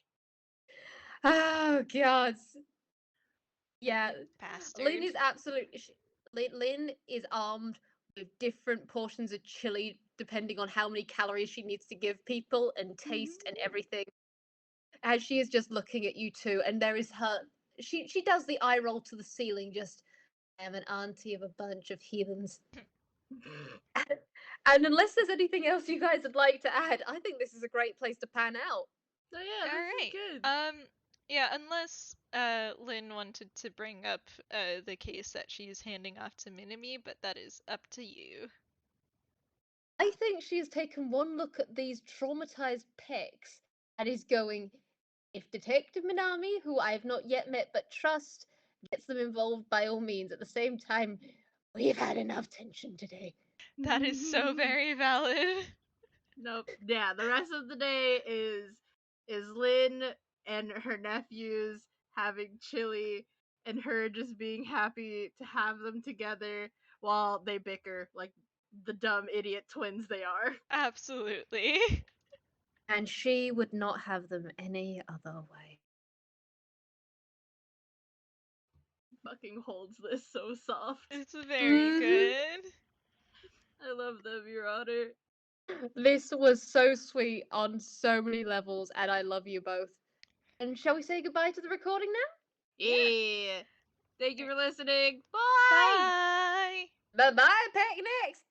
Oh god. Yeah, Lynn Bastard. is absolutely. Lynn is armed with different portions of chili depending on how many calories she needs to give people and taste and everything. And she is just looking at you two, and there is her. She does the eye roll to the ceiling. Just I am an auntie of a bunch of heathens. And unless there's anything else you guys would like to add, I think this is a great place to pan out. So yeah, this is Alright. good. Yeah, unless Lynn wanted to bring up the case that she's handing off to Minami, but that is up to you. I think she's taken one look at these traumatized pecs and is going, if Detective Minami, who I have not yet met but trust, gets them involved by all means. At the same time, we've had enough tension today. That is so very valid. Nope. Yeah, the rest of the day is Lynn and her nephews having chili and her just being happy to have them together while they bicker like the dumb idiot twins they are. Absolutely. And she would not have them any other way. Fucking holds this so soft. It's very Mhm. good. I love them, Your Honor. This was so sweet on so many levels, and I love you both. And shall we say goodbye to the recording now? Yeah. Yeah. Thank you for listening. Bye. Bye. Bye bye, picnics!